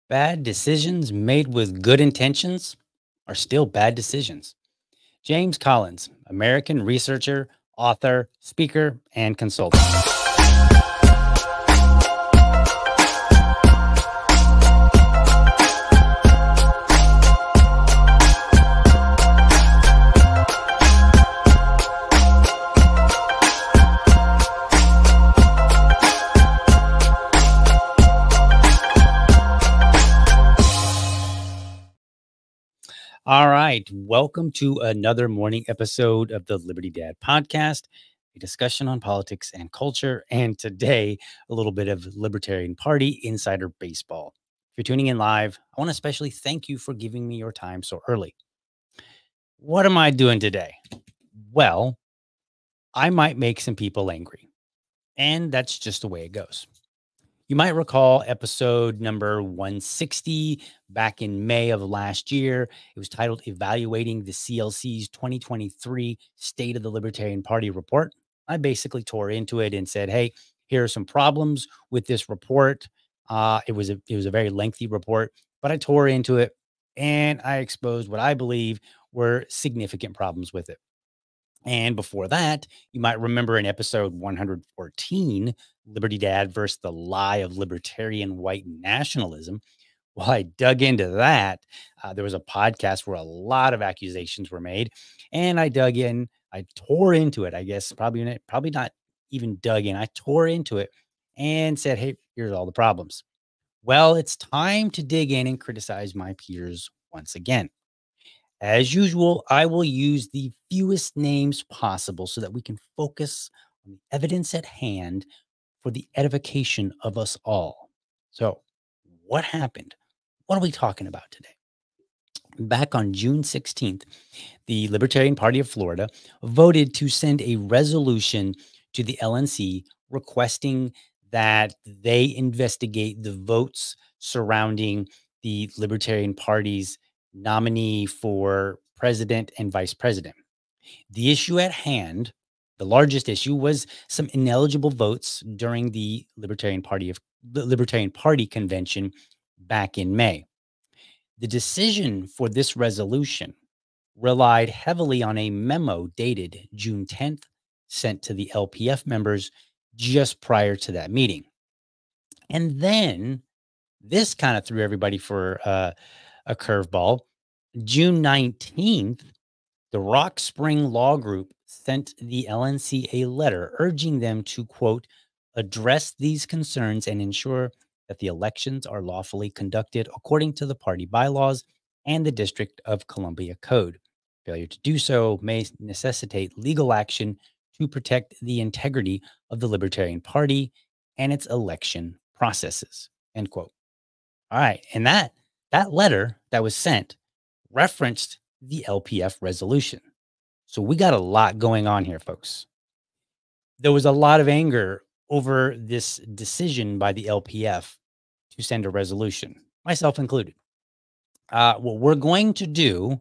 Bad decisions made with good intentions are still bad decisions. James Collins, American researcher, author, speaker, and consultant. All right. Welcome to another morning episode of the Liberty Dad podcast, a discussion on politics and culture. And today, a little bit of Libertarian Party insider baseball. If you're tuning in live, I want to especially thank you for giving me your time so early. What am I doing today? Well, I might make some people angry, and that's just the way it goes. You might recall episode number 160 back in May of last year. It was titled Evaluating the CLC's 2023 State of the Libertarian Party report. I basically tore into it and said, hey, here are some problems with this report. It was a very lengthy report, but I tore into it and I exposed what I believe were significant problems with it. And before that, you might remember in episode 114, Liberty Dad versus the lie of libertarian white nationalism. Well, I dug into that. There was a podcast where a lot of accusations were made, and I dug in. I tore into it. I guess probably not even dug in. I tore into it and said, "Hey, here's all the problems." Well, it's time to dig in and criticize my peers once again. As usual, I will use the fewest names possible so that we can focus on the evidence at hand for the edification of us all. So, what happened? What are we talking about today? Back on June 16th, the Libertarian Party of Florida voted to send a resolution to the LNC requesting that they investigate the votes surrounding the Libertarian Party's nominee for president and vice president. The issue at hand, the largest issue, was some ineligible votes during the Libertarian Party convention back in May. The decision for this resolution relied heavily on a memo dated June 10th, sent to the LPF members just prior to that meeting. And then this kind of threw everybody for a curveball. June 19th, the Rock Spring Law Group sent the LNC a letter urging them to, quote, address these concerns and ensure that the elections are lawfully conducted according to the party bylaws and the District of Columbia Code. Failure to do so may necessitate legal action to protect the integrity of the Libertarian Party and its election processes, end quote. All right. And that letter that was sent referenced the LPF resolution. So we got a lot going on here, folks. There was a lot of anger over this decision by the LPF to send a resolution, myself included. What we're going to do,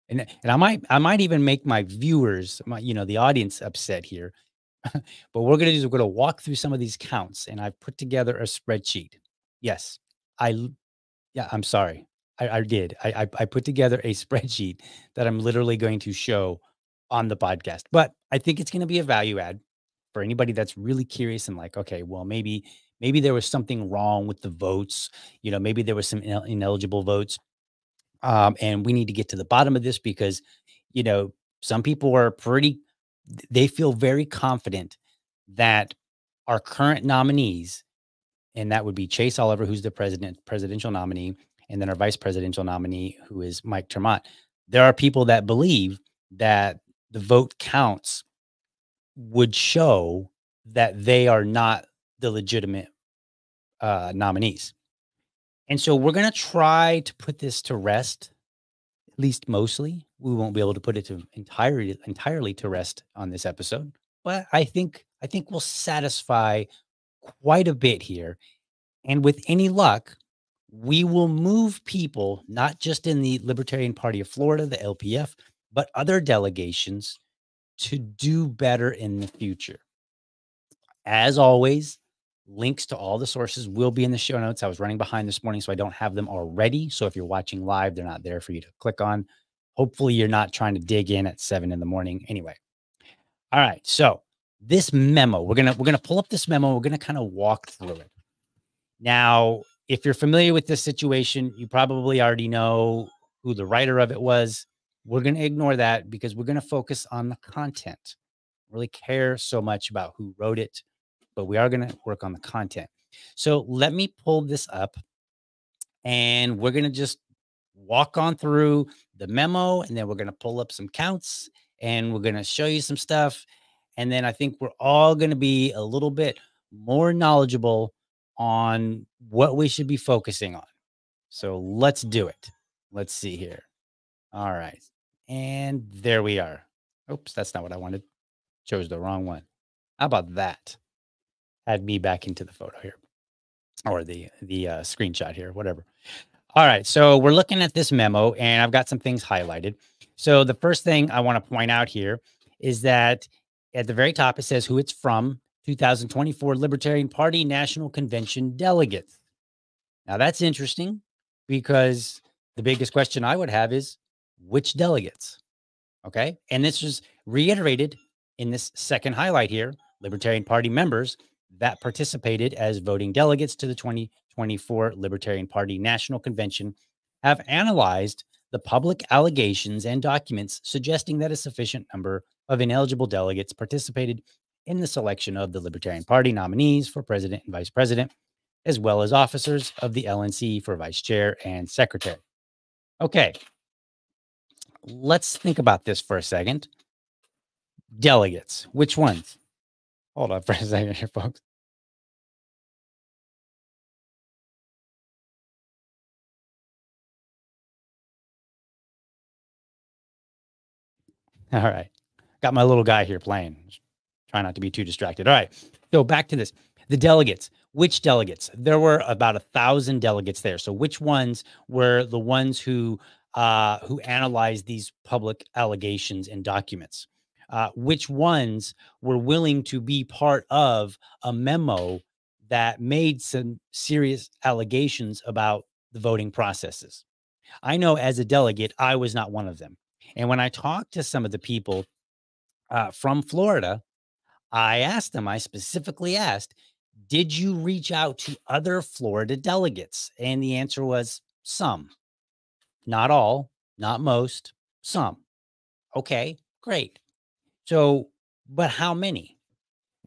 and I might even make my viewers, the audience upset here. But what we're going to do is we're going to walk through some of these counts, and I've put together a spreadsheet. Yes, I'm sorry. I did. I put together a spreadsheet that I'm literally going to show on the podcast. But I think it's going to be a value add for anybody that's really curious and like, okay, well, maybe there was something wrong with the votes. Maybe there was some ineligible votes. And we need to get to the bottom of this because, some people are they feel very confident that our current nominees, and that would be Chase Oliver, who's the presidential nominee, and then our vice presidential nominee, who is Mike Tremont. There are people that believe that the vote counts would show that they are not the legitimate nominees. And so we're going to try to put this to rest, at least mostly. We won't be able to put it to entirely to rest on this episode, but I think we'll satisfy quite a bit here. And with any luck, we will move people, not just in the Libertarian Party of Florida, the LPF, but other delegations to do better in the future. As always, Links to all the sources will be in the show notes. I was running behind this morning, so I don't have them already. So if you're watching live, they're not there for you to click on. Hopefully you're not trying to dig in at 7 in the morning. Anyway. All right. So this memo, we're gonna pull up this memo. We're gonna kind of walk through it. Now, if you're familiar with this situation, you probably already know who the writer of it was. We're gonna ignore that because we're gonna focus on the content. Really care so much about who wrote it, but we are gonna work on the content. So let me pull this up and we're going to just walk on through the memo, and then we're going to pull up some counts and we're going to show you some stuff. And then I think we're all going to be a little bit more knowledgeable on what we should be focusing on. So let's do it. Let's see here. All right. And there we are. Oops, that's not what I wanted. Chose the wrong one. How about that? Add me back into the photo here, or the screenshot here, whatever. All right, so we're looking at this memo, and I've got some things highlighted. So the first thing I want to point out here is that at the very top, it says who it's from: 2024 Libertarian Party National Convention delegates. Now, that's interesting because the biggest question I would have is which delegates? Okay, and this was reiterated in this second highlight here: Libertarian Party members that participated as voting delegates to the 2024 Libertarian Party National Convention have analyzed the public allegations and documents suggesting that a sufficient number of ineligible delegates participated in the selection of the Libertarian Party nominees for president and vice president, as well as officers of the LNC for vice chair and secretary. Okay, let's think about this for a second. Delegates, which ones? Hold on for a second here, folks. All right. Got my little guy here playing. Try not to be too distracted. All right. So back to this. The delegates. Which delegates? There were about 1,000 delegates there. So which ones were the ones who analyzed these public allegations and documents? Which ones were willing to be part of a memo that made some serious allegations about the voting processes? I know as a delegate, I was not one of them. And when I talked to some of the people from Florida, I specifically asked, did you reach out to other Florida delegates? And the answer was some, not all, not most, some. Okay, great. So, but how many?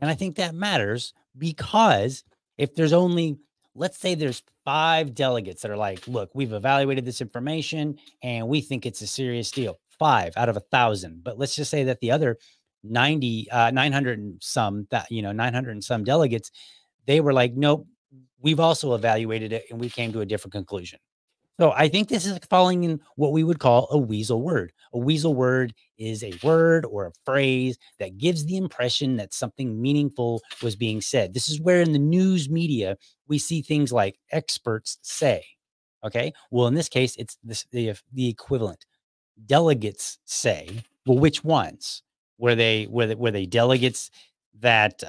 And I think that matters because if there's only, let's say there's 5 delegates that are like, look, we've evaluated this information and we think it's a serious deal. 5 out of 1,000. But let's just say that the other 900 and some, 900 and some delegates, they were like, nope, we've also evaluated it and we came to a different conclusion. So I think this is falling in what we would call a weasel word. A weasel word is a word or a phrase that gives the impression that something meaningful was being said. This is where in the news media, we see things like experts say, okay? Well, in this case, it's the equivalent. Delegates say, well, which ones? Were they delegates that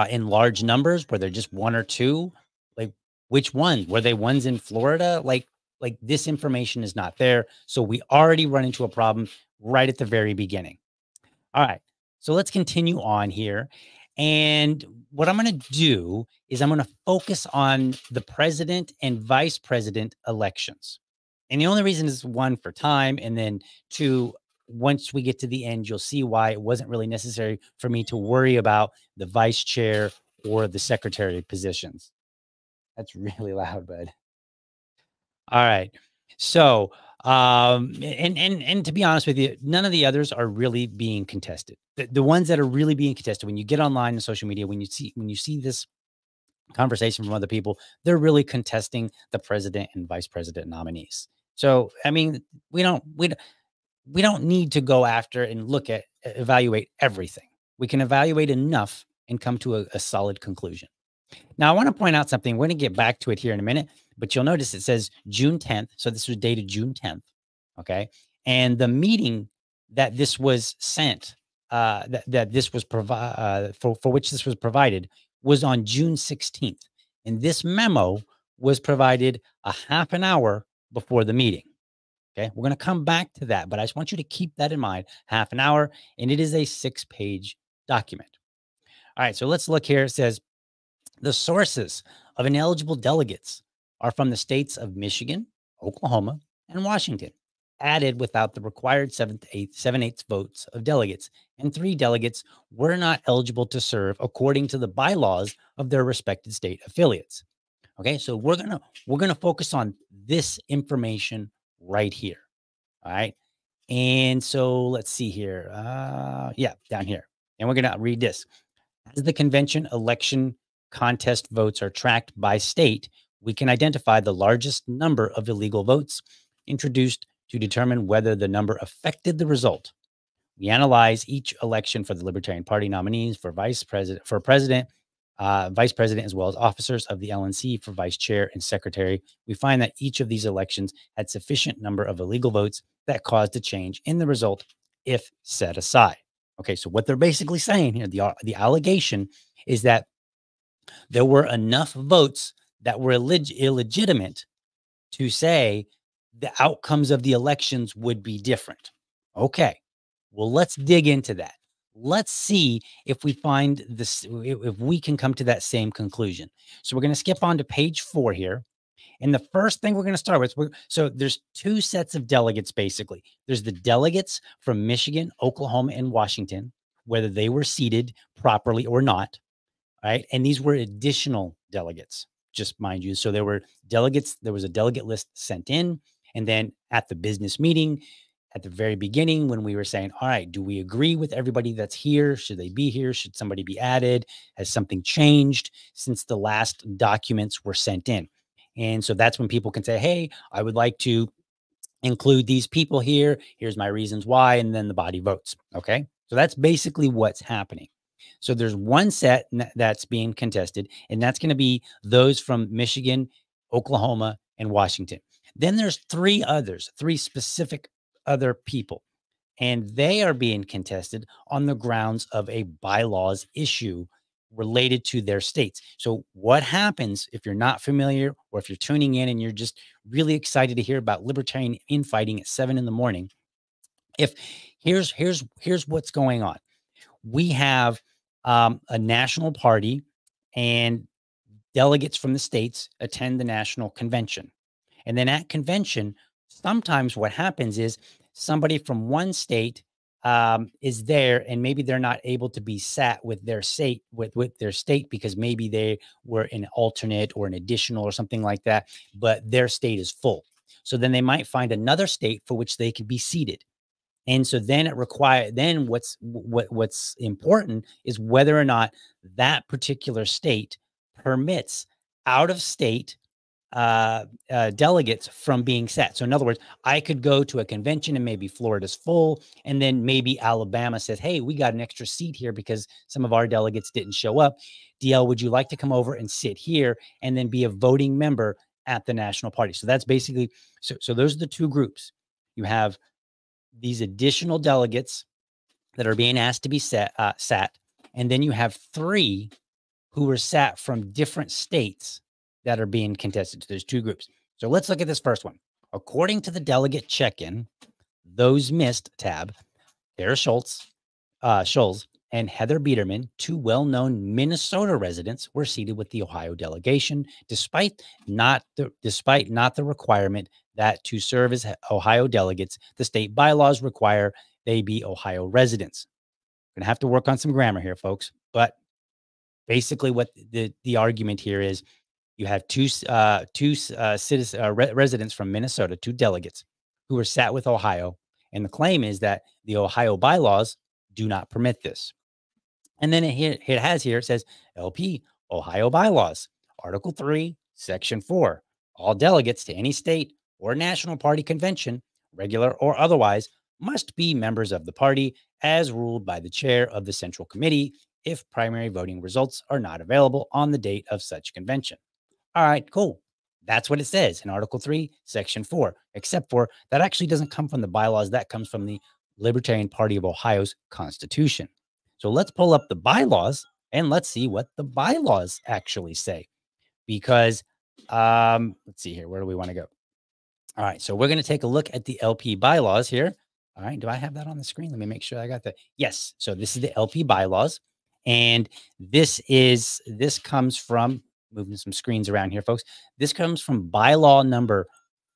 in large numbers? Were there just 1 or 2? Like, which one? Were they ones in Florida? Like this information is not there. So we already run into a problem right at the very beginning. All right. So let's continue on here. And what I'm going to do is I'm going to focus on the president and vice president elections. And the only reason is 1, for time, and then 2, once we get to the end, you'll see why it wasn't really necessary for me to worry about the vice chair or the secretary positions. That's really loud, bud. All right. So, and to be honest with you, none of the others are really being contested. The ones that are really being contested, when you get online and social media, when you see this conversation from other people, they're really contesting the president and vice president nominees. So, I mean, we don't need to go after and evaluate everything. We can evaluate enough and come to a solid conclusion. Now, I want to point out something. We're going to get back to it here in a minute, but you'll notice it says June 10th. So this was dated June 10th. Okay. And the meeting that this was sent, that this was for which this was provided, was on June 16th. And this memo was provided a half an hour before the meeting. Okay. We're going to come back to that, but I just want you to keep that in mind. Half an hour, and it is a 6-page document. All right. So let's look here. It says the sources of ineligible delegates are from the states of Michigan, Oklahoma, and Washington, added without the required 7/8 votes of delegates, and 3 delegates were not eligible to serve according to the bylaws of their respected state affiliates. Okay, so we're gonna focus on this information right here. All right, and so let's see here. Yeah, down here, and we're gonna read this. As the convention election contest votes are tracked by state, we can identify the largest number of illegal votes introduced to determine whether the number affected the result. We analyze each election for the Libertarian Party nominees for president, vice president, as well as officers of the LNC for vice chair and secretary. We find that each of these elections had sufficient number of illegal votes that caused a change in the result if set aside. Okay, so what they're basically saying here, the allegation is that there were enough votes that were illegitimate to say the outcomes of the elections would be different. Okay, well, let's dig into that. Let's see if we find this, if we can come to that same conclusion. So we're going to skip on to page 4 here. And the first thing we're going to start with, so there's 2 sets of delegates, basically. There's the delegates from Michigan, Oklahoma, and Washington, whether they were seated properly or not. Right. And these were additional delegates, just mind you. So there were delegates, there was a delegate list sent in. And then at the business meeting, at the very beginning, when we were saying, all right, do we agree with everybody that's here? Should they be here? Should somebody be added? Has something changed since the last documents were sent in? And so that's when people can say, hey, I would like to include these people here. Here's my reasons why. And then the body votes. Okay. So that's basically what's happening. So there's one set that's being contested, and that's going to be those from Michigan, Oklahoma, and Washington. Then there's 3 others, 3 specific other people, and they are being contested on the grounds of a bylaws issue related to their states. So what happens if you're not familiar, or if you're tuning in and you're just really excited to hear about libertarian infighting at 7 in the morning? If here's what's going on. We have a national party, and delegates from the states attend the national convention. And then at convention, sometimes what happens is somebody from one state is there, and maybe they're not able to be sat with their state with their state because maybe they were an alternate or an additional or something like that, but their state is full. So then they might find another state for which they could be seated. And so then what's important is whether or not that particular state permits out of state delegates from being set. So in other words, I could go to a convention and maybe Florida's full, and then maybe Alabama says, hey, we got an extra seat here because some of our delegates didn't show up. DL, would you like to come over and sit here and then be a voting member at the national party? So that's basically, so those are the 2 groups. You have these additional delegates that are being asked to be sat. And then you have 3 who were sat from different states that are being contested. So there's 2 groups. So let's look at this first one. According to the delegate check-in, those missed tab, Tara Schultz, and Heather Biederman, 2 well-known Minnesota residents, were seated with the Ohio delegation, despite not the requirement that to serve as Ohio delegates, the state bylaws require they be Ohio residents. We're gonna have to work on some grammar here, folks. But basically, what the argument here is, you have residents from Minnesota, 2 delegates who were sat with Ohio, and the claim is that the Ohio bylaws do not permit this. And then it says LP Ohio bylaws, Article 3, Section 4. All delegates to any state or national party convention, regular or otherwise, must be members of the party as ruled by the chair of the central committee if primary voting results are not available on the date of such convention. All right, cool. That's what it says in Article 3, Section 4, except for that actually doesn't come from the bylaws. That comes from the Libertarian Party of Ohio's Constitution. So let's pull up the bylaws and let's see what the bylaws actually say. Because let's see here. Where do we want to go? All right. So we're going to take a look at the LP bylaws here. All right. Do I have that on the screen? Let me make sure I got that. Yes. So this is the LP bylaws. And this comes from, moving some screens around here, folks. This comes from bylaw number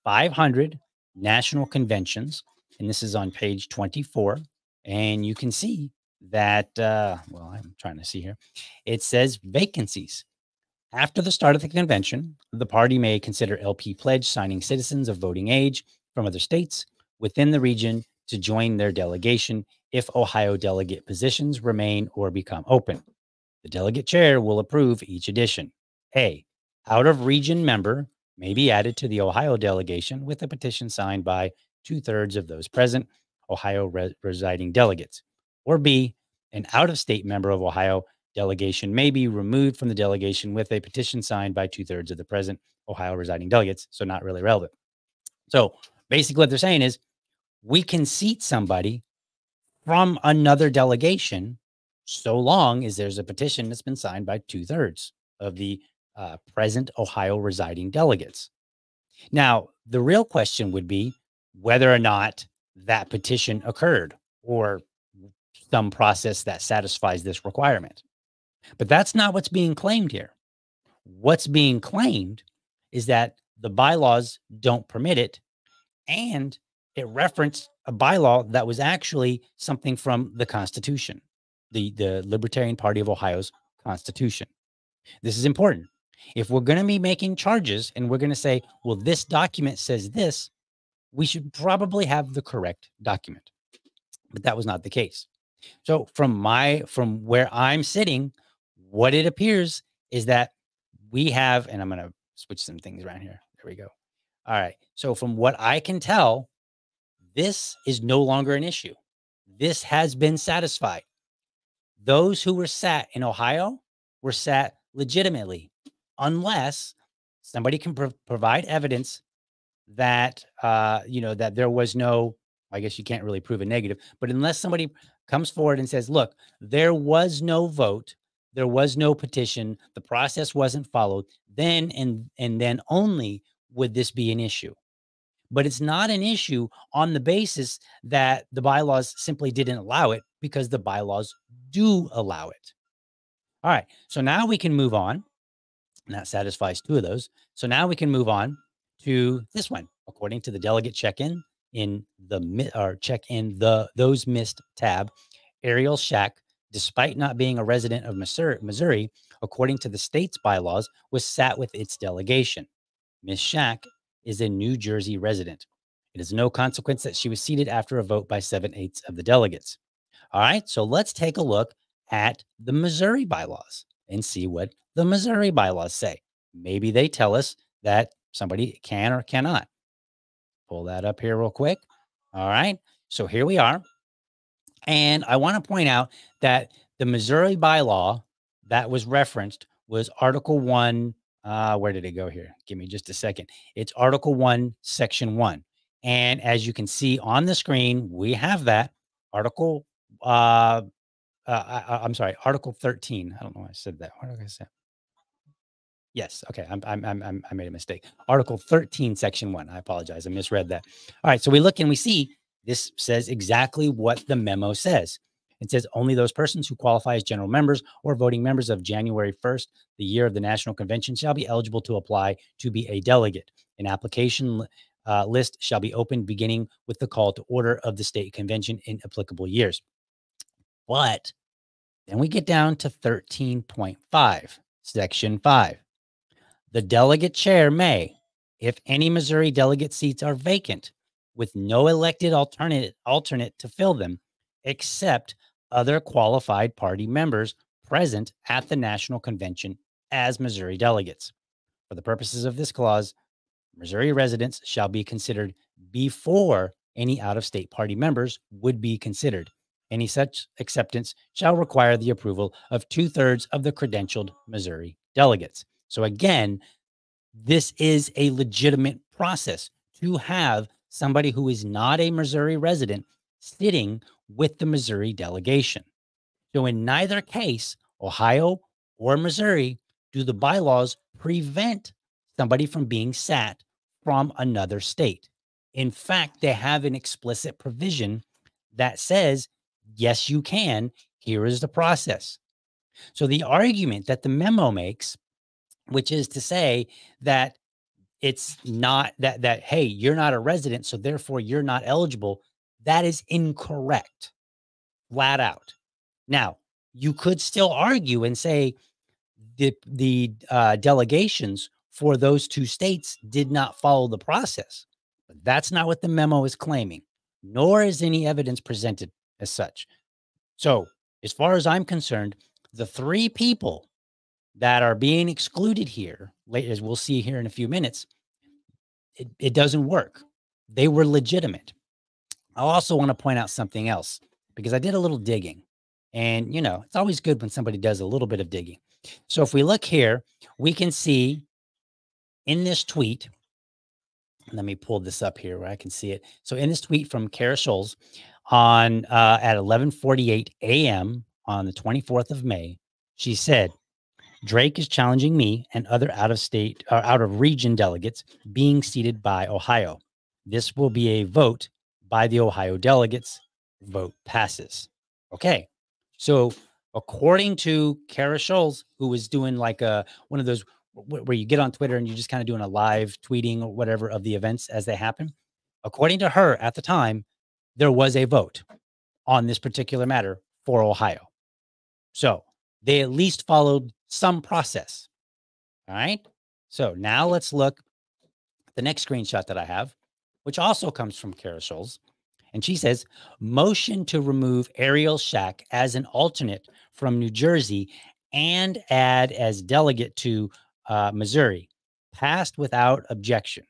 500, National Conventions. And this is on page 24. And you can see that, well, I'm trying to see here. It says vacancies. After the start of the convention, the party may consider LP pledge signing citizens of voting age from other states within the region to join their delegation if Ohio delegate positions remain or become open. The delegate chair will approve each addition. A out-of-region member may be added to the Ohio delegation with a petition signed by 2/3 of those present Ohio residing delegates. Or B, an out-of-state member of Ohio delegation may be removed from the delegation with a petition signed by 2/3 of the present Ohio residing delegates. So not really relevant. So basically what they're saying is we can seat somebody from another delegation so long as there's a petition that's been signed by 2/3 of the present Ohio residing delegates. Now, the real question would be whether or not that petition occurred or some process that satisfies this requirement. But that's not what's being claimed here. What's being claimed is that the bylaws don't permit it, and it referenced a bylaw that was actually something from the Constitution, the Libertarian Party of Ohio's Constitution. This is important. If we're going to be making charges and we're going to say, well, this document says this, we should probably have the correct document. But that was not the case. So from where I'm sitting, what it appears is that we have, and I'm going to switch some things around here. There we go. All right. So from what I can tell, this is no longer an issue. This has been satisfied. Those who were sat in Ohio were sat legitimately, unless somebody can provide evidence that, that there was no, I guess you can't really prove a negative, but unless somebody comes forward and says, look, there was no vote, there was no petition, the process wasn't followed, then and then only would this be an issue. But it's not an issue on the basis that the bylaws simply didn't allow it, because the bylaws do allow it. All right. So now we can move on. And that satisfies two of those. So now we can move on to this one. According to the delegate check-in those missed tab, Ariel Shack, despite not being a resident of Missouri, according to the state's bylaws, was sat with its delegation. Ms. Shack is a New Jersey resident. It is no consequence that she was seated after a vote by 7/8 of the delegates. All right, so let's take a look at the Missouri bylaws and see what the Missouri bylaws say. Maybe they tell us that somebody can or cannot. Pull that up here real quick. All right, so here we are. And I want to point out that the Missouri bylaw that was referenced was Article 1. Where did it go here? Give me just a second. It's Article 1, Section 1. And as you can see on the screen, we have that Article, I'm sorry, Article 13. I don't know why I said that. What did I say? Yes. Okay. I made a mistake. Article 13, Section 1. I apologize. I misread that. All right. So we look and we see this says exactly what the memo says. It says only those persons who qualify as general members or voting members of January 1st, the year of the National Convention, shall be eligible to apply to be a delegate. An application list shall be opened beginning with the call to order of the state convention in applicable years. But then we get down to 13.5, Section 5. The delegate chair may, if any Missouri delegate seats are vacant, with no elected alternate to fill them, except other qualified party members present at the National Convention as Missouri delegates. For the purposes of this clause, Missouri residents shall be considered before any out-of-state party members would be considered. Any such acceptance shall require the approval of 2/3 of the credentialed Missouri delegates. So again, this is a legitimate process to have somebody who is not a Missouri resident sitting with the Missouri delegation. So in neither case Ohio or Missouri, do the bylaws prevent somebody from being sat from another state? In fact, they have an explicit provision that says, yes, you can. Here is the process. So the argument that the memo makes, which is to say that it's not that hey, you're not a resident, so therefore you're not eligible, that is incorrect, flat out. Now, you could still argue and say the delegations for those two states did not follow the process, but that's not what the memo is claiming, nor is any evidence presented as such. So, as far as I'm concerned, the three people that are being excluded here, as we'll see here in a few minutes, it doesn't work. They were legitimate. I also want to point out something else because I did a little digging. And, it's always good when somebody does a little bit of digging. So if we look here, we can see in this tweet, let me pull this up here where I can see it. So in this tweet from Kara Scholes on at 11:48 a.m. on the 24th of May, she said, Drake is challenging me and other out of state or out of region delegates being seated by Ohio. This will be a vote by the Ohio delegates. Vote passes. Okay. So according to Kara Scholes, who was doing like one of those where you get on Twitter and you're just kind of doing a live tweeting or whatever of the events as they happen. According to her at the time, there was a vote on this particular matter for Ohio. So they at least followed some process. All right. So now let's look at the next screenshot that I have, which also comes from Kara Scholes. And she says, motion to remove Ariel Shack as an alternate from New Jersey and add as delegate to Missouri passed without objection.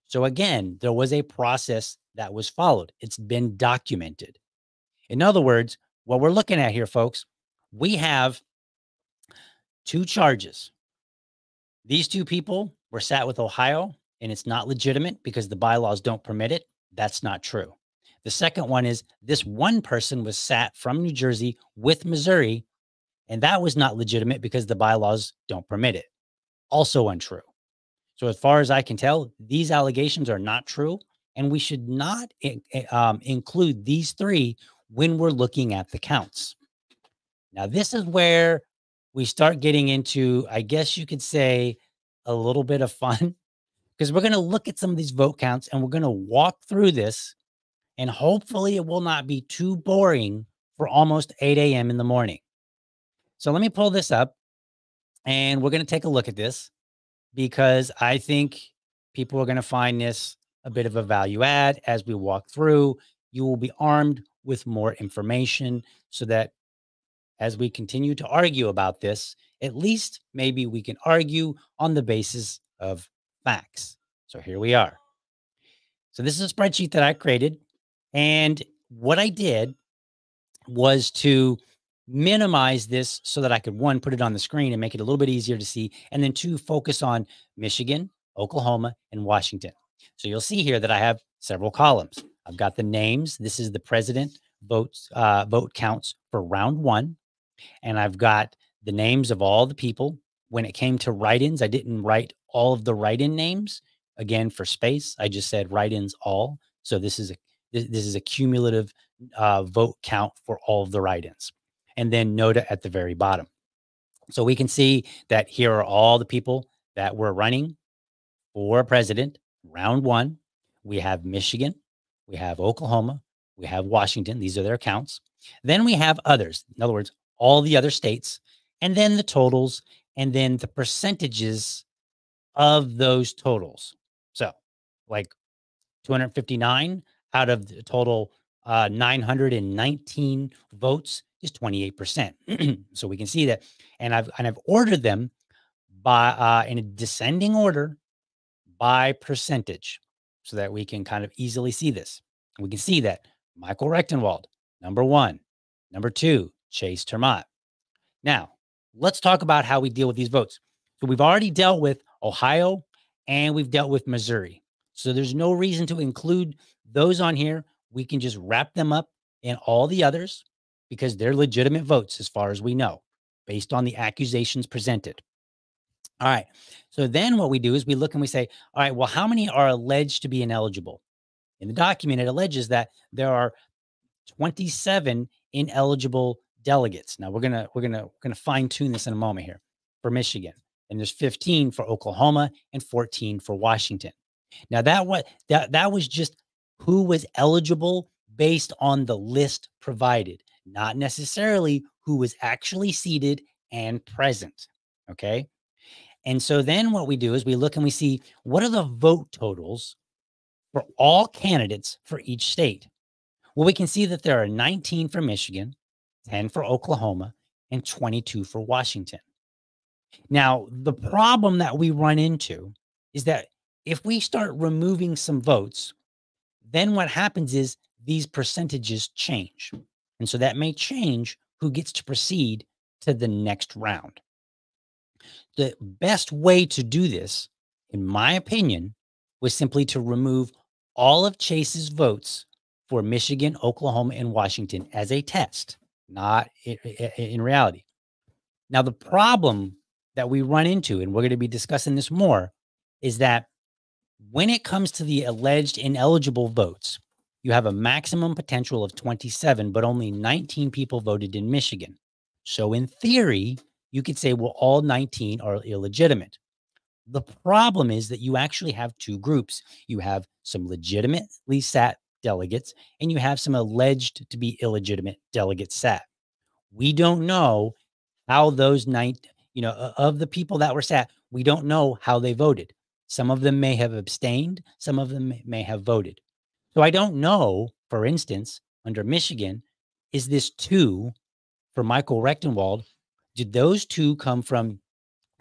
So again, there was a process that was followed. It's been documented. In other words, what we're looking at here, folks, we have two charges. These two people were sat with Ohio, and it's not legitimate because the bylaws don't permit it. That's not true. The second one is this one person was sat from New Jersey with Missouri, and that was not legitimate because the bylaws don't permit it. Also untrue. So as far as I can tell, these allegations are not true, and we should not include these three when we're looking at the counts. Now, this is where we start getting into, I guess you could say, a little bit of fun, because we're going to look at some of these vote counts and we're going to walk through this, and hopefully it will not be too boring for almost 8 a.m. in the morning. So let me pull this up and we're going to take a look at this because I think people are going to find this a bit of a value add as we walk through. You will be armed with more information so that as we continue to argue about this, at least maybe we can argue on the basis of facts. So here we are. So this is a spreadsheet that I created. And what I did was to minimize this so that I could, one, put it on the screen and make it a little bit easier to see. And then two, focus on Michigan, Oklahoma, and Washington. So you'll see here that I have several columns. I've got the names. This is the president vote counts for round one. And I've got the names of all the people. When it came to write-ins, I didn't write all of the write-in names. Again, for space, I just said write-ins all. So this is a cumulative vote count for all of the write-ins. And then NOTA at the very bottom. So we can see that here are all the people that were running for president. Round one, we have Michigan, we have Oklahoma, we have Washington. These are their counts. Then we have others. In other words, all the other states, and then the totals, and then the percentages of those totals. So like 259 out of the total 919 votes is 28%. So we can see that. And I've ordered them by in a descending order by percentage so that we can kind of easily see this. And we can see that Michael Rechtenwald, number one, number two, Chase Termott. Now, let's talk about how we deal with these votes. So we've already dealt with Ohio and we've dealt with Missouri. So there's no reason to include those on here. We can just wrap them up in all the others because they're legitimate votes as far as we know. based on the accusations presented. All right. So then what we do is we look and we say, all right, well, how many are alleged to be ineligible? In the document, it alleges that there are 27 ineligible delegates. Now we're gonna fine tune this in a moment here for Michigan, and there's 15 for Oklahoma and 14 for Washington. Now that was just who was eligible based on the list provided, not necessarily who was actually seated and present. Okay. And so then what we do is we look and we see what are the vote totals for all candidates for each state. Well, we can see that there are 19 for Michigan, 10 for Oklahoma, and 22 for Washington. Now, the problem that we run into is that if we start removing some votes, then what happens is these percentages change. And so that may change who gets to proceed to the next round. The best way to do this, in my opinion, was simply to remove all of Chase's votes for Michigan, Oklahoma, and Washington as a test, not in reality. Now, the problem that we run into, and we're going to be discussing this more, is that when it comes to the alleged ineligible votes, you have a maximum potential of 27, but only 19 people voted in Michigan. So in theory, you could say, well, all 19 are illegitimate. The problem is that you actually have two groups. You have some legitimately sat delegates, and you have some alleged to be illegitimate delegates sat. We don't know how those of the people that were sat, we don't know how they voted. Some of them may have abstained. Some of them may have voted. So I don't know, for instance, under Michigan, is this 2 for Michael Rechtenwald? Did those 2 come from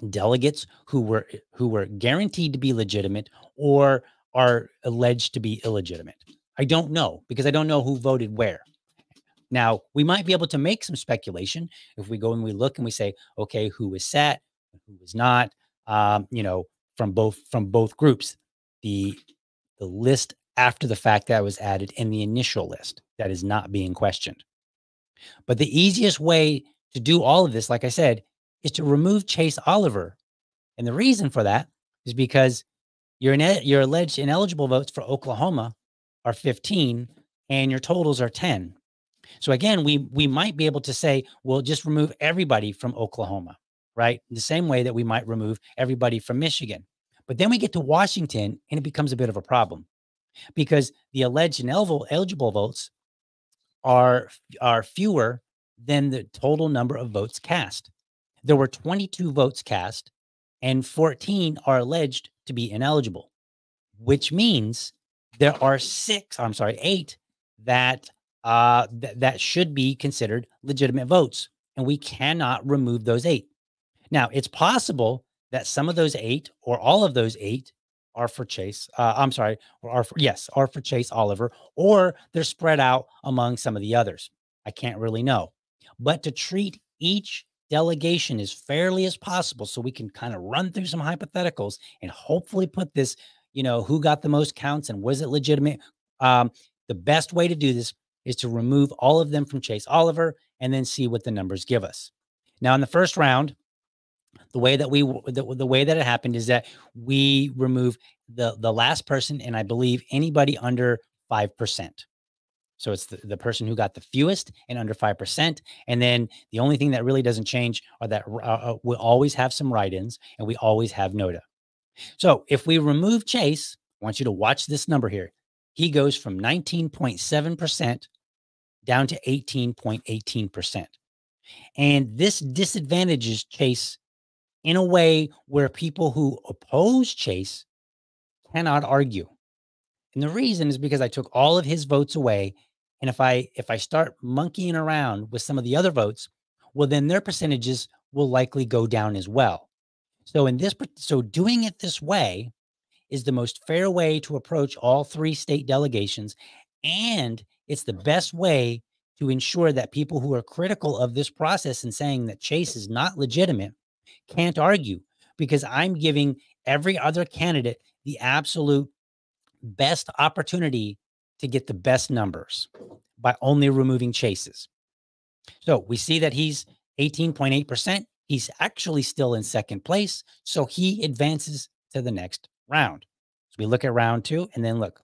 delegates who were guaranteed to be legitimate or are alleged to be illegitimate? I don't know, because I don't know who voted where. Now, we might be able to make some speculation if we go and we look and we say, okay, who was sat, who was not, from both groups, the list after the fact that was added and the initial list that is not being questioned. But the easiest way to do all of this, like I said, is to remove Chase Oliver. And the reason for that is because your alleged ineligible votes for Oklahoma are 15 and your totals are 10. So again, we might be able to say, well, just remove everybody from Oklahoma, right? The same way that we might remove everybody from Michigan. But then we get to Washington and it becomes a bit of a problem because the alleged eligible votes are fewer than the total number of votes cast. There were 22 votes cast and 14 are alleged to be ineligible, which means there are 8 that that should be considered legitimate votes, and we cannot remove those 8. Now, it's possible that some of those 8 or all of those 8 are for Chase. Are for Chase Oliver, or they're spread out among some of the others. I can't really know, but to treat each delegation as fairly as possible, so we can kind of run through some hypotheticals and hopefully put this, who got the most counts and was it legitimate. The best way to do this is to remove all of them from Chase Oliver and then see what the numbers give us. Now, in the first round, the way that it happened is that we remove the last person, and I believe anybody under 5%. So it's the person who got the fewest and under 5%. And then the only thing that really doesn't change are that we'll always have some write-ins and we always have NOTA. So if we remove Chase, I want you to watch this number here. He goes from 19.7% down to 18.18%. And this disadvantages Chase in a way where people who oppose Chase cannot argue. And the reason is because I took all of his votes away. And if I start monkeying around with some of the other votes, well, then their percentages will likely go down as well. So doing it this way is the most fair way to approach all 3 state delegations. And it's the best way to ensure that people who are critical of this process and saying that Chase is not legitimate can't argue, because I'm giving every other candidate the absolute best opportunity to get the best numbers by only removing Chase's. So we see that he's 18.8%. He's actually still in second place. So he advances to the next round. So we look at round 2 and then look,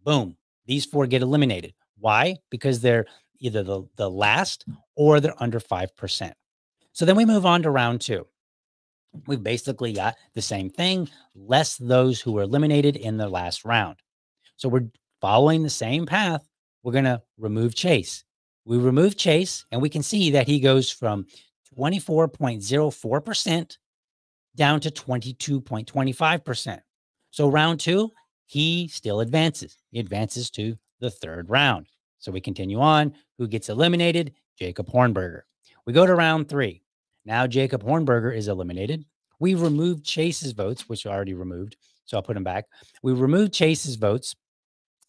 boom, these 4 get eliminated. Why? Because they're either the last or they're under 5%. So then we move on to round 2. We've basically got the same thing, less those who were eliminated in the last round. So we're following the same path. We're going to remove Chase. We remove Chase, and we can see that he goes from 24.04% down to 22.25%. So round 2, he still advances. He advances to the 3rd round. So we continue on. Who gets eliminated? Jacob Hornberger. We go to round 3. Now Jacob Hornberger is eliminated. We removed Chase's votes, which are already removed. So I'll put him back. We removed Chase's votes,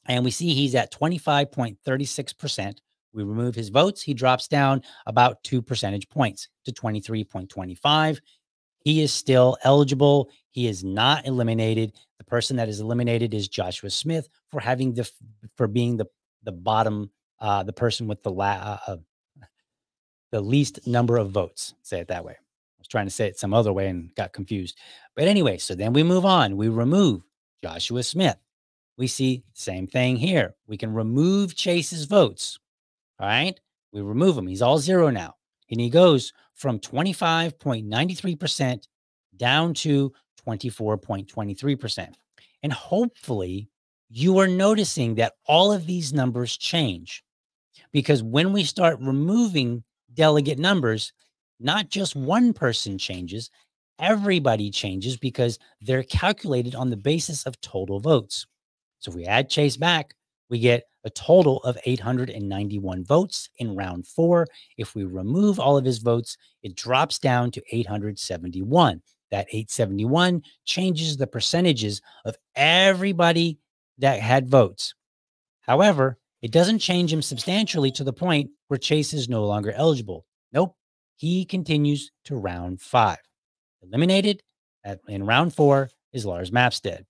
and we see he's at 25.36%. We remove his votes. He drops down about 2 percentage points to 23.25. He is still eligible. He is not eliminated. The person that is eliminated is Joshua Smith for having for being the bottom, the person with the least number of votes. Say it that way. I was trying to say it some other way and got confused. But anyway, so then we move on. We remove Joshua Smith. We see same thing here. We can remove Chase's votes. All right. We remove him. He's all 0 now. And he goes from 25.93% down to 24.23%. And hopefully you are noticing that all of these numbers change, because when we start removing delegate numbers, not just one person changes, everybody changes, because they're calculated on the basis of total votes. So if we add Chase back, we get a total of 891 votes in round 4. If we remove all of his votes, it drops down to 871. That 871 changes the percentages of everybody that had votes. However, it doesn't change him substantially to the point where Chase is no longer eligible. Nope. He continues to round 5. Eliminated in round 4 is Lars Mapstead.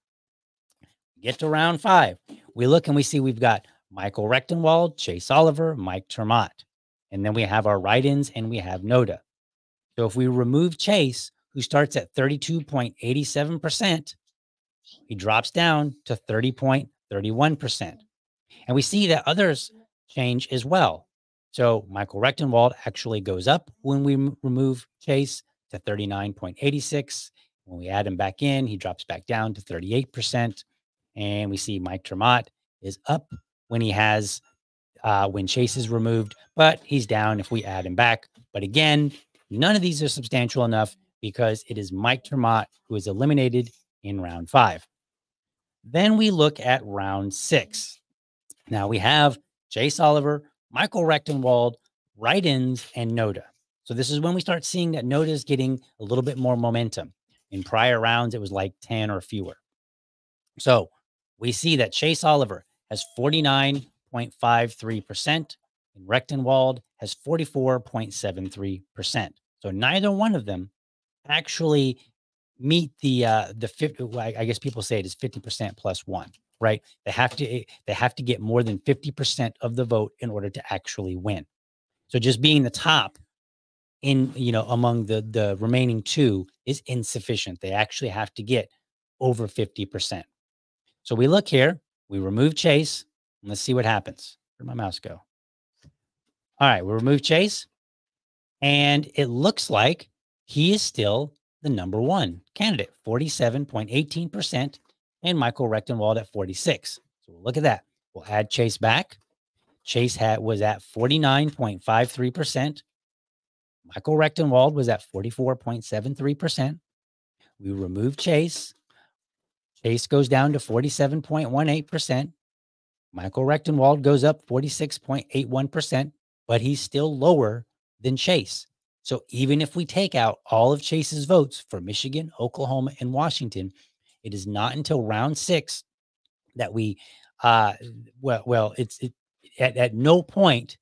Get to round 5. We look and we see we've got Michael Rechtenwald, Chase Oliver, Mike Termott. And then we have our write-ins and we have Noda. So if we remove Chase, who starts at 32.87%, he drops down to 30.31%. And we see that others change as well. So Michael Rechtenwald actually goes up when we remove Chase to 39.86. When we add him back in, he drops back down to 38%. And we see Mike Termott is up when he has when Chase is removed, but he's down if we add him back. But again, none of these are substantial enough, because it is Mike Termott who is eliminated in round 5. Then we look at round 6. Now we have Chase Oliver, Michael Rechtenwald, write-ins, and Noda. So this is when we start seeing that Noda is getting a little bit more momentum. In prior rounds, it was like 10 or fewer. So we see that Chase Oliver has 49.53% and Rechtenwald has 44.73%. So neither one of them actually meet the 50. I guess people say it is 50% plus 1, right? They have to get more than 50% of the vote in order to actually win. So just being the top in, among the remaining 2 is insufficient. They actually have to get over 50%. So we look here, we remove Chase, and let's see what happens. Where'd my mouse go? All right, we remove Chase, and it looks like he is still the number 1 candidate, 47.18%, and Michael Rechtenwald at 46. So we'll look at that. We'll add Chase back. Chase was at 49.53%. Michael Rechtenwald was at 44.73%. We remove Chase. Chase goes down to 47.18%. Michael Rechtenwald goes up 46.81%, but he's still lower than Chase. So even if we take out all of Chase's votes for Michigan, Oklahoma, and Washington, it is not until round 6 that we, at no point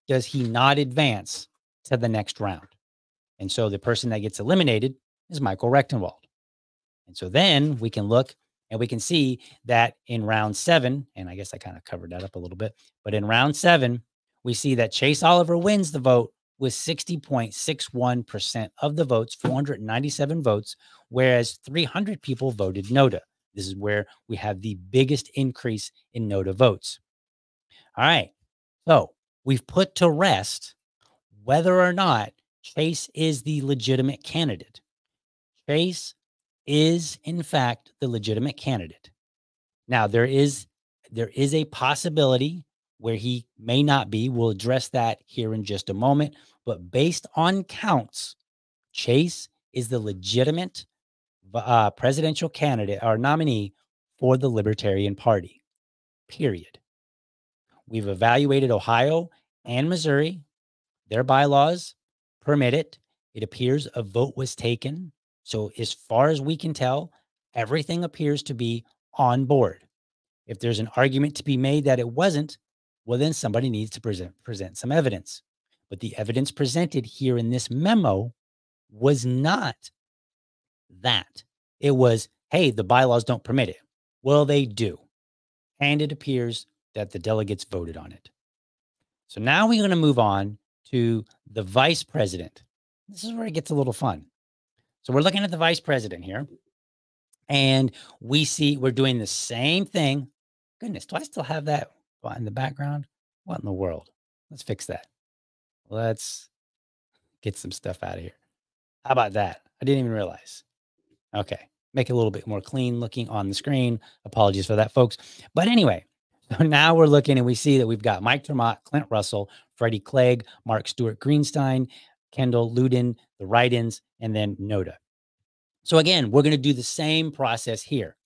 does he not advance to the next round. And so the person that gets eliminated is Michael Rechtenwald. And so then we can look and we can see that in round 7, and I guess I kind of covered that up a little bit, but in round 7, we see that Chase Oliver wins the vote with 60.61% of the votes, 497 votes, whereas 300 people voted NOTA. This is where we have the biggest increase in NOTA votes. All right. So we've put to rest whether or not Chase is the legitimate candidate. Chase is, in fact, the legitimate candidate. Now, there is a possibility where he may not be. We'll address that here in just a moment. But based on counts, Chase is the legitimate presidential candidate or nominee for the Libertarian Party, period. We've evaluated Ohio and Missouri. Their bylaws permit it. It appears a vote was taken. So as far as we can tell, everything appears to be on board. If there's an argument to be made that it wasn't, well, then somebody needs to present some evidence. But the evidence presented here in this memo was not that. It was, hey, the bylaws don't permit it. Well, they do. And it appears that the delegates voted on it. So now we're going to move on to the vice president. This is where it gets a little fun. So we're looking at the vice president here. And we see we're doing the same thing. Goodness, do I still have that in the background? What in the world? Let's fix that. Let's get some stuff out of here. How about that? I didn't even realize. Okay. Make it a little bit more clean looking on the screen. Apologies for that, folks. But anyway, so now we're looking and we see that we've got Mike Tremont, Clint Russell, Freddie Clegg, Mark Stewart Greenstein, Kendall Luden, the write-ins, and then NOTA. So again, we're going to do the same process here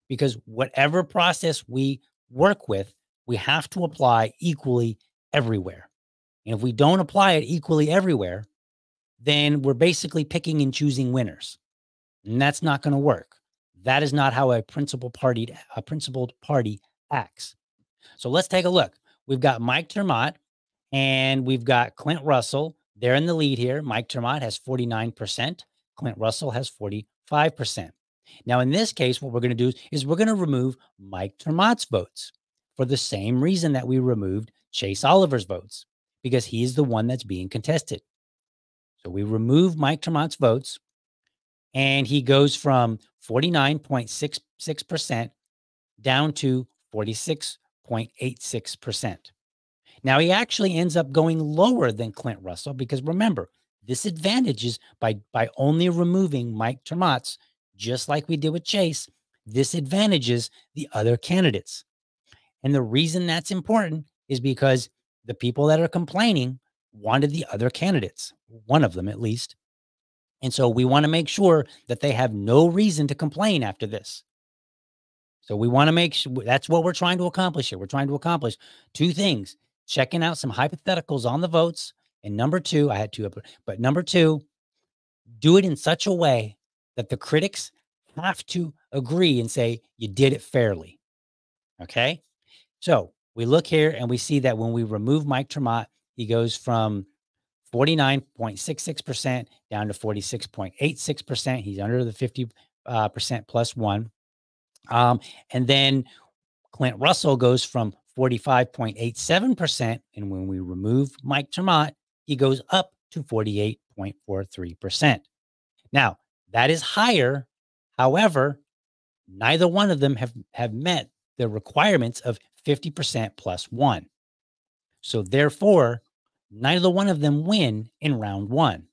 because whatever process we work with, we have to apply equally everywhere. And if we don't apply it equally everywhere, then we're basically picking and choosing winners. And that's not going to work. That is not how a principled party acts. So let's take a look. We've got Mike Tremont and we've got Clint Russell. They're in the lead here. Mike Tremont has 49%. Clint Russell has 45%. Now, in this case, what we're going to do is we're going to remove Mike Tremont's votes for the same reason that we removed Chase Oliver's votes, because he's the one that's being contested. So we remove Mike Tremont's votes, and he goes from 49.66% down to 46.86%. Now, he actually ends up going lower than Clint Russell because remember, this advantages by only removing Mike Tremont's, just like we did with Chase, this advantages the other candidates. And the reason that's important is because the people that are complaining wanted the other candidates, one of them at least. And so we want to make sure that they have no reason to complain after this. So we want to make sure that's what we're trying to accomplish here. We're trying to accomplish two things: checking out some hypotheticals on the votes. And number two, I had two, but number two, do it in such a way that the critics have to agree and say, you did it fairly. Okay. So we look here and we see that when we remove Mike Tremont, he goes from 49.66% down to 46.86%. He's under the 50% plus one. And then Clint Russell goes from 45.87%. And when we remove Mike Tremont, he goes up to 48.43%. Now, that is higher. However, neither one of them have met the requirements of 50% plus one. So therefore, neither one of them win in round one.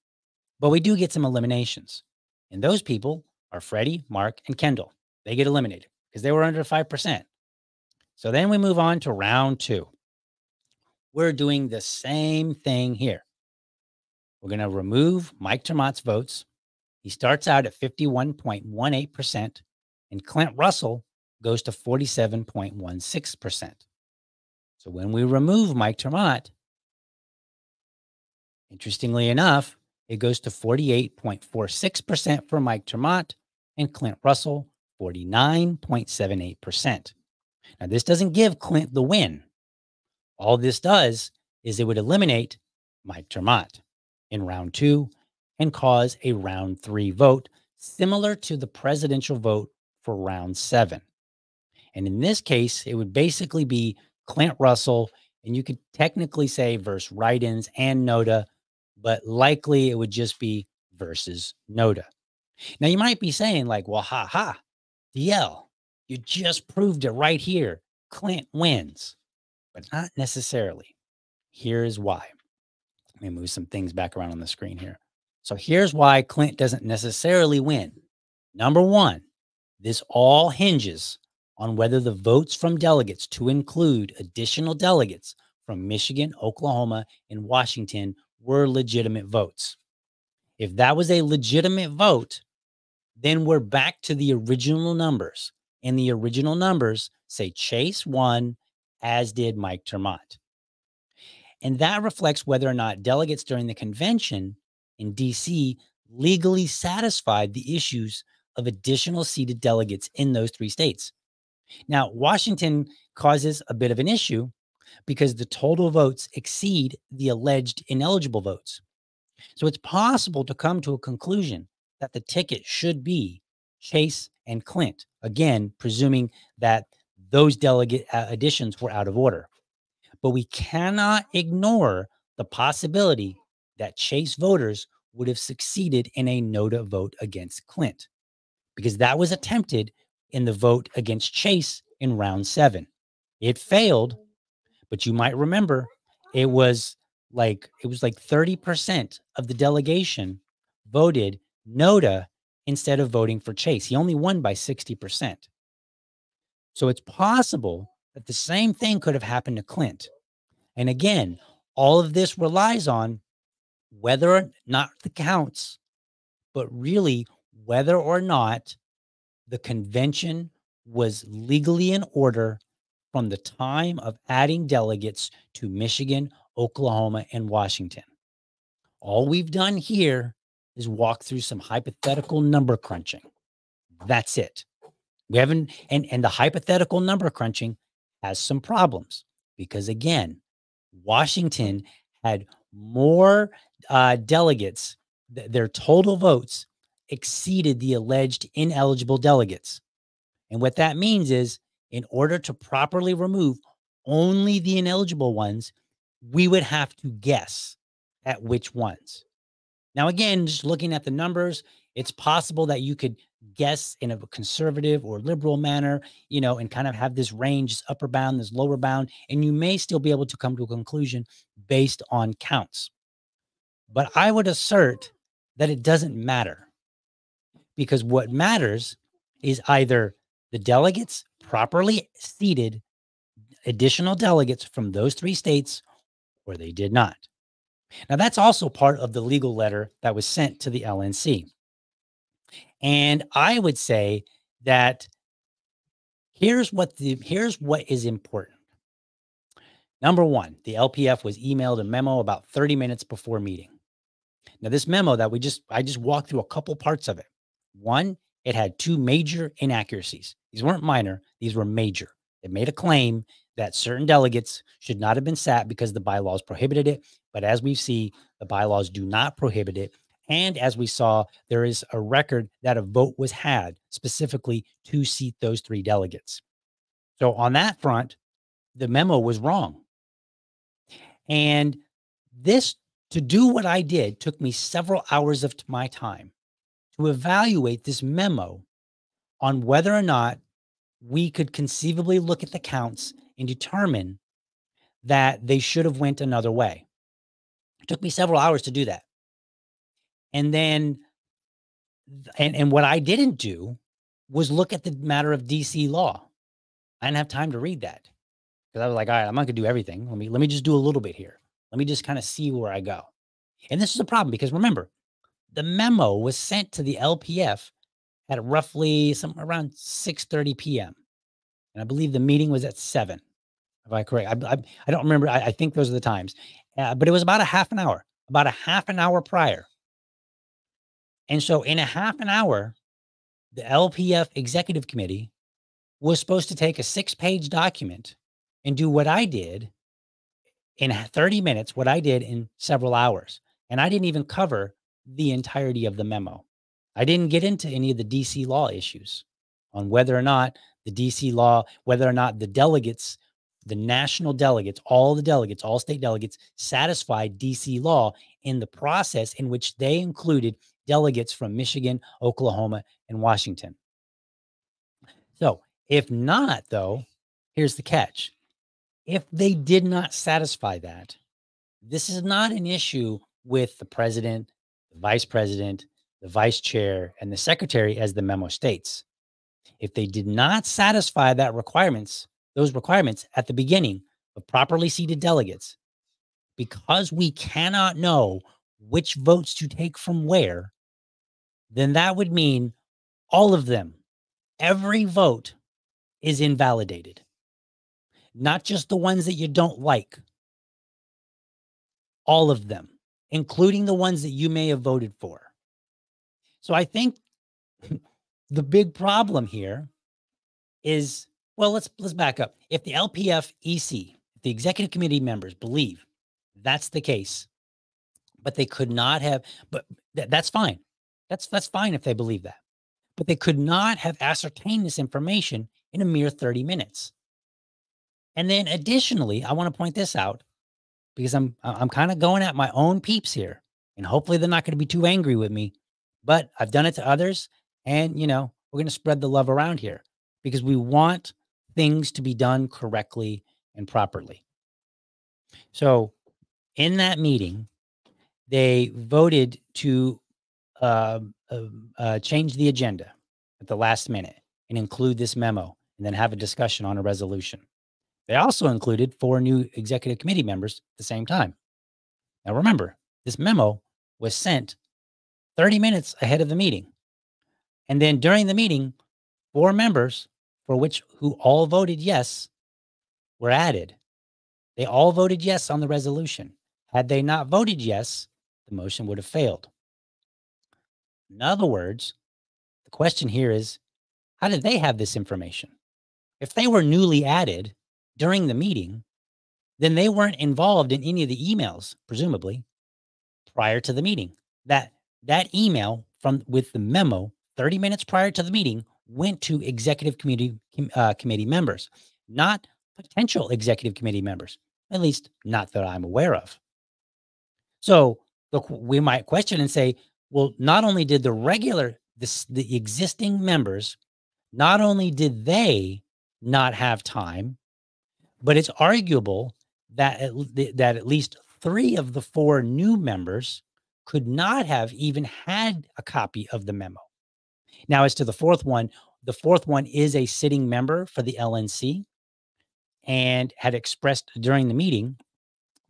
But we do get some eliminations. And those people are Freddie, Mark, and Kendall. They get eliminated because they were under 5%. So then we move on to round two. We're doing the same thing here. We're going to remove Mike Tremont's votes. He starts out at 51.18%, and Clint Russell goes to 47.16%. So when we remove Mike Tremont, interestingly enough, it goes to 48.46% for Mike Tremont and Clint Russell, 49.78%. Now, this doesn't give Clint the win. All this does is it would eliminate Mike Tremont in round two and cause a round three vote, similar to the presidential vote for round seven. And in this case, it would basically be Clint Russell, and you could technically say versus write-ins and NOTA, but likely it would just be versus NOTA. Now you might be saying like, well, ha ha, DL, you just proved it right here. Clint wins, but not necessarily. Here's why. Let me move some things back around on the screen here. So here's why Clint doesn't necessarily win. Number one, this all hinges on whether the votes from delegates to include additional delegates from Michigan, Oklahoma, and Washington were legitimate votes. If that was a legitimate vote, then we're back to the original numbers. And the original numbers say Chase won, as did Mike Termont. And that reflects whether or not delegates during the convention in DC legally satisfied the issues of additional seated delegates in those three states. Now, Washington causes a bit of an issue because the total votes exceed the alleged ineligible votes. So it's possible to come to a conclusion that the ticket should be Chase and Clint, again, presuming that those delegate additions were out of order. But we cannot ignore the possibility that Chase voters would have succeeded in a NOTA vote against Clint, because that was attempted in the vote against Chase in round 7. It failed, but you might remember it was like 30% of the delegation voted NOTA instead of voting for Chase. He only won by 60%. So it's possible that the same thing could have happened to Clint. And again, all of this relies on whether or not the counts, but really whether or not the convention was legally in order from the time of adding delegates to Michigan, Oklahoma, and Washington. All we've done here is walk through some hypothetical number crunching. That's it. We haven't, and the hypothetical number crunching has some problems because, again, Washington had more delegates. Their total votes exceeded the alleged ineligible delegates. And what that means is, in order to properly remove only the ineligible ones, we would have to guess at which ones. Now, again, just looking at the numbers, it's possible that you could guess in a conservative or liberal manner, and kind of have this range, this upper bound, this lower bound, and you may still be able to come to a conclusion based on counts. But I would assert that it doesn't matter, because what matters is either the delegates properly seated additional delegates from those three states, or they did not. Now, that's also part of the legal letter that was sent to the LNC. And I would say that here's what is important. Number one, the LPF was emailed a memo about 30 minutes before meeting. Now, this memo that I just walked through a couple parts of it. One, it had two major inaccuracies. These weren't minor, these were major. It made a claim that certain delegates should not have been sat because the bylaws prohibited it. But as we see, the bylaws do not prohibit it. And as we saw, there is a record that a vote was had specifically to seat those three delegates. So on that front, the memo was wrong. And to do what I did, took me several hours of my time to evaluate this memo on whether or not we could conceivably look at the counts and determine that they should have went another way. It took me several hours to do that. And then, and what I didn't do was look at the matter of DC law. I didn't have time to read that because I was like, all right, I'm not gonna do everything. Let me just do a little bit here. Let me just kind of see where I go. And this is a problem because remember, the memo was sent to the LPF at roughly around 6:30 p.m. And I believe the meeting was at 7. If I correct, I don't remember. I think those are the times, but it was about a half an hour prior. And so in a half an hour, the LPF executive committee was supposed to take a 6-page document and do what I did in 30 minutes, what I did in several hours. And I didn't even cover the entirety of the memo. I didn't get into any of the DC law issues on whether or not the DC law, whether or not the delegates the national delegates, all state delegates, satisfied DC law in the process in which they included delegates from Michigan, Oklahoma, and Washington. So if not, though, here's the catch. If they did not satisfy that, this is not an issue with the president, the vice president, the vice chair, and the secretary, as the memo states. If they did not satisfy those requirements at the beginning of properly seated delegates, because we cannot know which votes to take from where, then that would mean all of them, every vote is invalidated. Not just the ones that you don't like, all of them, including the ones that you may have voted for. So I think the big problem here is, well, let's back up. If the LPF EC, the executive committee members believe that's the case, but they could not have, but that's fine. That's fine if they believe that. But they could not have ascertained this information in a mere 30 minutes. And then additionally, I want to point this out because I'm kind of going at my own peeps here, and hopefully they're not going to be too angry with me, but I've done it to others, and we're going to spread the love around here because we want things to be done correctly and properly. So in that meeting, they voted to change the agenda at the last minute and include this memo and then have a discussion on a resolution. They also included 4 new executive committee members at the same time. Now remember, this memo was sent 30 minutes ahead of the meeting. And then during the meeting, 4 members who all voted yes were added. They all voted yes on the resolution. Had they not voted yes, the motion would have failed. In other words, the question here is, how did they have this information? If they were newly added during the meeting, then they weren't involved in any of the emails, presumably, prior to the meeting. That email with the memo 30 minutes prior to the meeting went to executive committee members, not potential executive committee members, at least not that I'm aware of. So we might question and say, well, not only did the existing members, not only did they not have time, but it's arguable that at least 3 of the 4 new members could not have even had a copy of the memo. Now, as to the fourth one is a sitting member for the LNC and had expressed during the meeting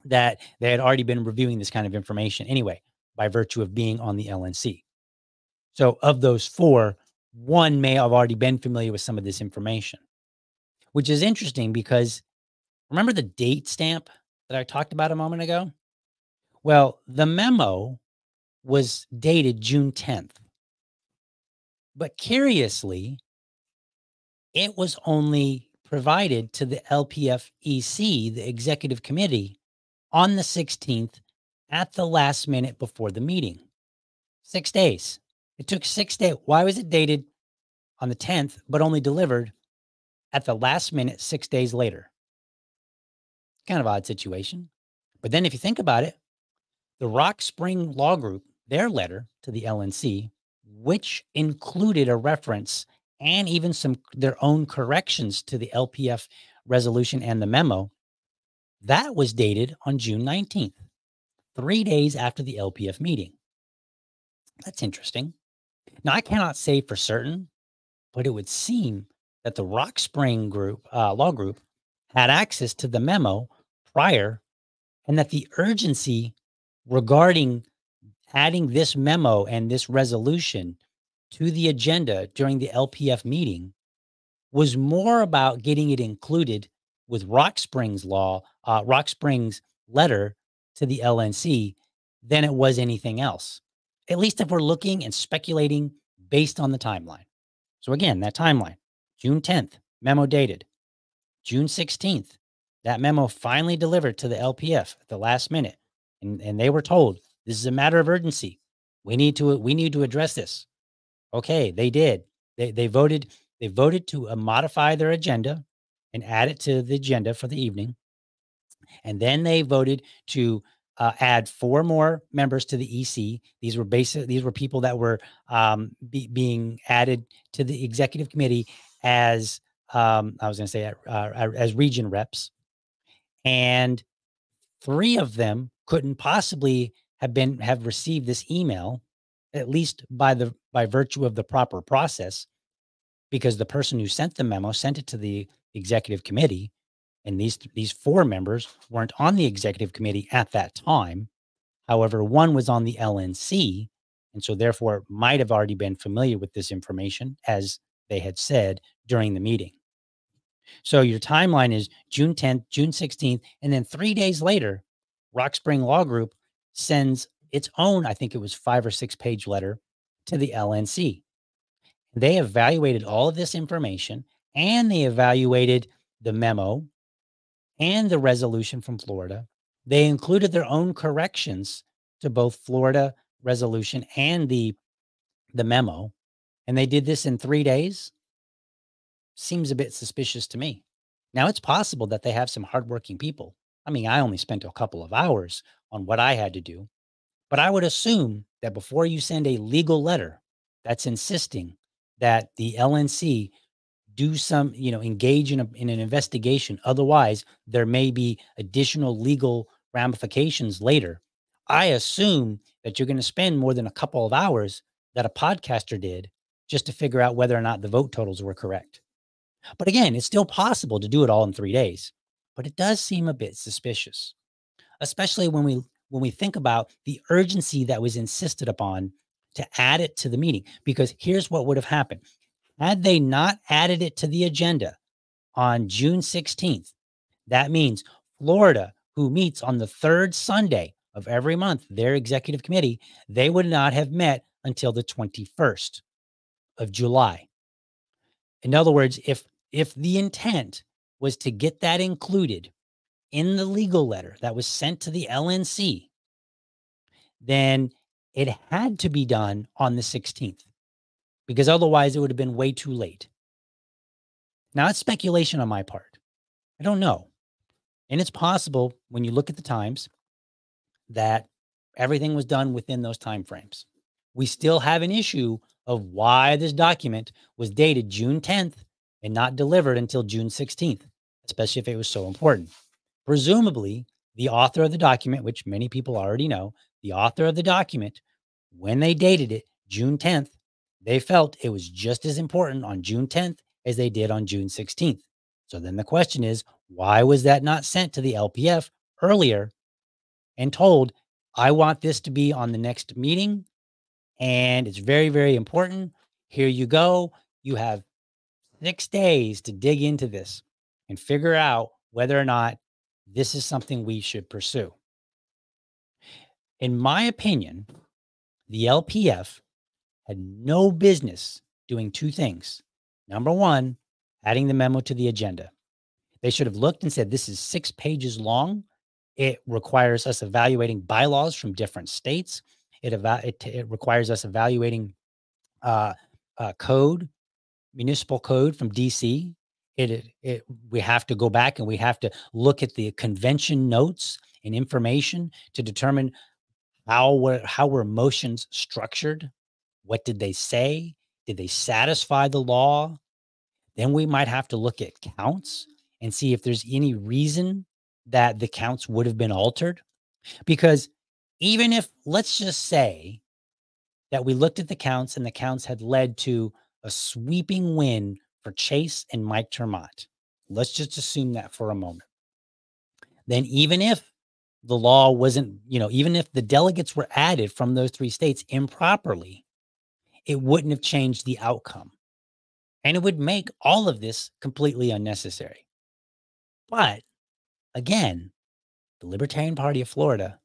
that they had already been reviewing this kind of information anyway, by virtue of being on the LNC. So of those 4, 1 may have already been familiar with some of this information, which is interesting because remember the date stamp that I talked about a moment ago? Well, the memo was dated June 10th. But curiously, it was only provided to the LPF EC, the executive committee, on the 16th at the last minute before the meeting. 6 days. It took 6 days. Why was it dated on the 10th, but only delivered at the last minute 6 days later? Kind of odd situation. But then if you think about it, the Rock Spring Law Group, their letter to the LNC, which included a reference and even their own corrections to the LPF resolution and the memo, that was dated on June 19th, 3 days after the LPF meeting. That's interesting. Now, I cannot say for certain, but it would seem that the Rock Spring Law Group had access to the memo prior, and that the urgency regarding adding this memo and this resolution to the agenda during the LPF meeting was more about getting it included with Rock Spring's letter to the LNC than it was anything else. At least if we're looking and speculating based on the timeline. So again, that timeline, June 10th, memo dated. June 16th, that memo finally delivered to the LPF at the last minute. And they were told, this is a matter of urgency. We need to address this. Okay, they did. They voted to modify their agenda and add it to the agenda for the evening. And then they voted to add 4 more members to the EC. These were people that were being added to the executive committee as I was going to say as region reps, and 3 of them couldn't possibly have received this email, at least by virtue of the proper process, because the person who sent the memo sent it to the executive committee, and these 4 members weren't on the executive committee at that time. However, one was on the LNC, and so therefore might have already been familiar with this information, as they had said during the meeting. So your timeline is June 10th, June 16th, and then 3 days later, Rock Spring Law Group sends its own, I think it was 5 or 6 page letter to the LNC. They evaluated all of this information, and they evaluated the memo and the resolution from Florida. They included their own corrections to both Florida resolution and the memo, and they did this in 3 days. Seems a bit suspicious to me. Now, it's possible that they have some hardworking people. I mean, I only spent a couple of hours on what I had to do, but I would assume that before you send a legal letter that's insisting that the LNC do some, engage in an investigation. Otherwise, there may be additional legal ramifications later. I assume that you're going to spend more than a couple of hours that a podcaster did just to figure out whether or not the vote totals were correct. But again, it's still possible to do it all in 3 days, but it does seem a bit suspicious, especially when we think about the urgency that was insisted upon to add it to the meeting. Because here's what would have happened. Had they not added it to the agenda on June 16th, that means Florida, who meets on the 3rd Sunday of every month, their executive committee, they would not have met until the 21st of July. In other words, if the intent was to get that included in the legal letter that was sent to the LNC, then it had to be done on the 16th, because otherwise it would have been way too late. Now, it's speculation on my part. I don't know. And it's possible, when you look at the times, that everything was done within those time frames. We still have an issue of why this document was dated June 10th and not delivered until June 16th, especially if it was so important. Presumably, the author of the document, which many people already know, the author of the document, when they dated it June 10th, they felt it was just as important on June 10th as they did on June 16th. So then the question is, why was that not sent to the LPF earlier and told, I want this to be on the next meeting, and it's very, very important. Here you go. You have 6 days to dig into this and figure out whether or not this is something we should pursue. In my opinion, the LPF had no business doing 2 things. Number 1, adding the memo to the agenda. They should have looked and said, this is 6 pages long. It requires us evaluating bylaws from different states. It requires us evaluating code, municipal code from DC. We have to go back and we have to look at the convention notes and information to determine how were motions structured. What did they say? Did they satisfy the law? Then we might have to look at counts and see if there's any reason that the counts would have been altered. Because even if, let's just say that we looked at the counts and the counts had led to a sweeping win for Chase and Mike Termott. Let's just assume that for a moment. Then even if the law wasn't, even if the delegates were added from those 3 states improperly, it wouldn't have changed the outcome. And it would make all of this completely unnecessary. But again, the Libertarian Party of Florida,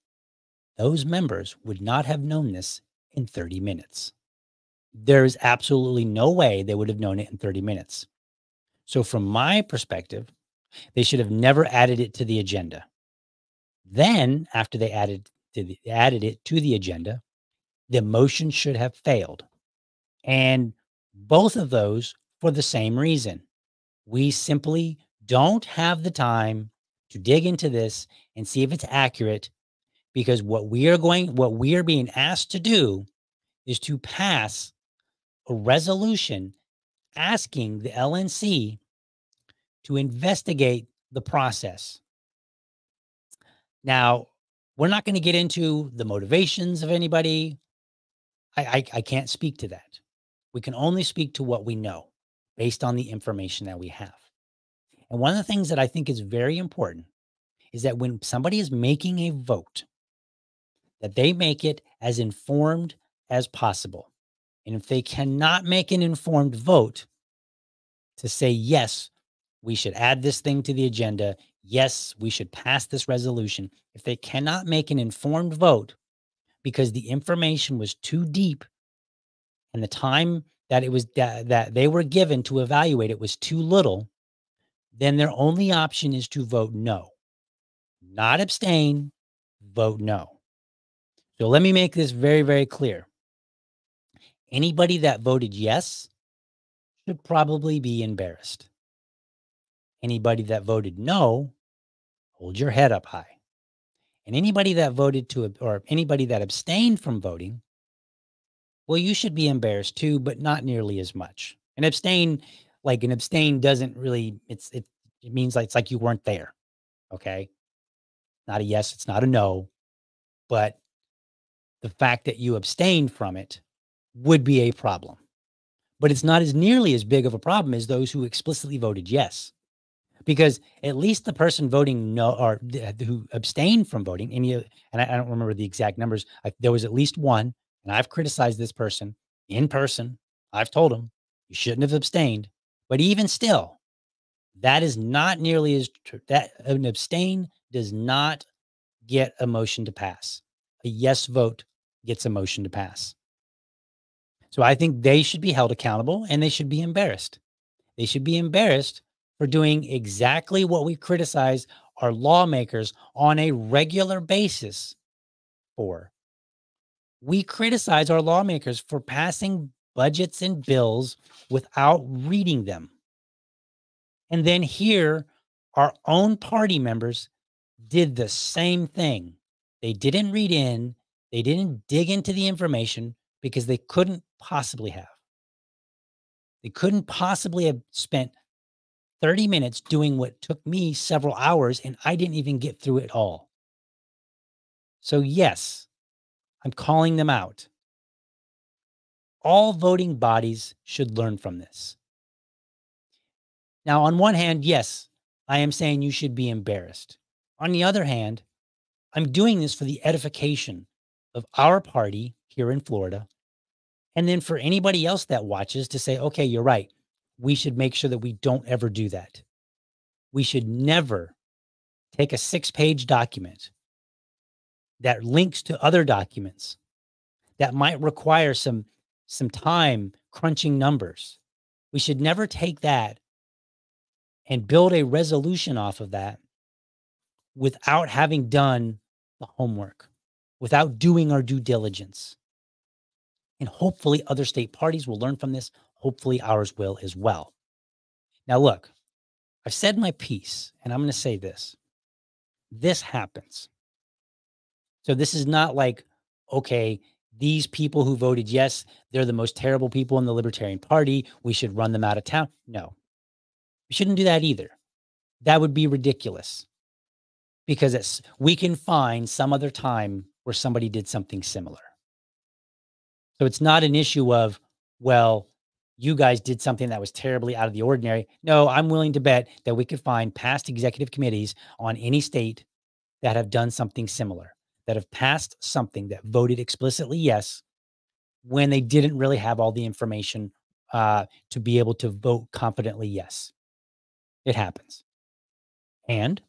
those members would not have known this in 30 minutes. There's absolutely no way they would have known it in 30 minutes. So from my perspective, they should have never added it to the agenda. Then, after they added it to the agenda, the motion should have failed. And both of those for the same reason. We simply don't have the time to dig into this and see if it's accurate, because what we are being asked to do is to pass a resolution asking the LNC to investigate the process. Now, we're not going to get into the motivations of anybody. I can't speak to that. We can only speak to what we know based on the information that we have. And one of the things that I think is very important is that when somebody is making a vote, that they make it as informed as possible. And if they cannot make an informed vote to say, yes, we should add this thing to the agenda, yes, we should pass this resolution, if they cannot make an informed vote because the information was too deep and the time that it was that they were given to evaluate it was too little, then their only option is to vote no. Not abstain, vote no. So let me make this very, very clear. Anybody that voted yes should probably be embarrassed. Anybody that voted no, hold your head up high. And anybody that voted to, or anybody that abstained from voting, well, you should be embarrassed too, but not nearly as much. An abstain doesn't really, it means like, it's like you weren't there. Okay. Not a yes, it's not a no, but the fact that you abstained from it would be a problem. But it's not as nearly as big of a problem as those who explicitly voted yes. Because at least the person voting no, or who abstained from voting, and I don't remember the exact numbers. There was at least one, and I've criticized this person in person. I've told him you shouldn't have abstained. But even still, that is not nearly as that an abstain does not get a motion to pass. A yes vote gets a motion to pass. So I think they should be held accountable and they should be embarrassed. They should be embarrassed for doing exactly what we criticize our lawmakers on a regular basis for. We criticize our lawmakers for passing budgets and bills without reading them. And then here, our own party members did the same thing. They didn't read in, they didn't dig into the information because they couldn't possibly have. They couldn't possibly have spent 30 minutes doing what took me several hours, and I didn't even get through it all. So yes, I'm calling them out. All voting bodies should learn from this. Now, on one hand, yes, I am saying you should be embarrassed. On the other hand, I'm doing this for the edification of our party here in Florida. And then for anybody else that watches to say, okay, you're right. We should make sure that we don't ever do that. We should never take a 6-page document that links to other documents that might require some time crunching numbers. We should never take that and build a resolution off of that without having done the homework, without doing our due diligence. And hopefully other state parties will learn from this. Hopefully ours will as well. Now, look, I've said my piece, and I'm going to say this. This happens. So this is not like, okay, these people who voted yes, they're the most terrible people in the Libertarian Party. We should run them out of town. No, we shouldn't do that either. That would be ridiculous because we can find some other time where somebody did something similar. So it's not an issue of, well, you guys did something that was terribly out of the ordinary. No, I'm willing to bet that we could find past executive committees on any state that have done something similar, that have passed something that voted explicitly yes when they didn't really have all the information to be able to vote confidently yes. It happens. And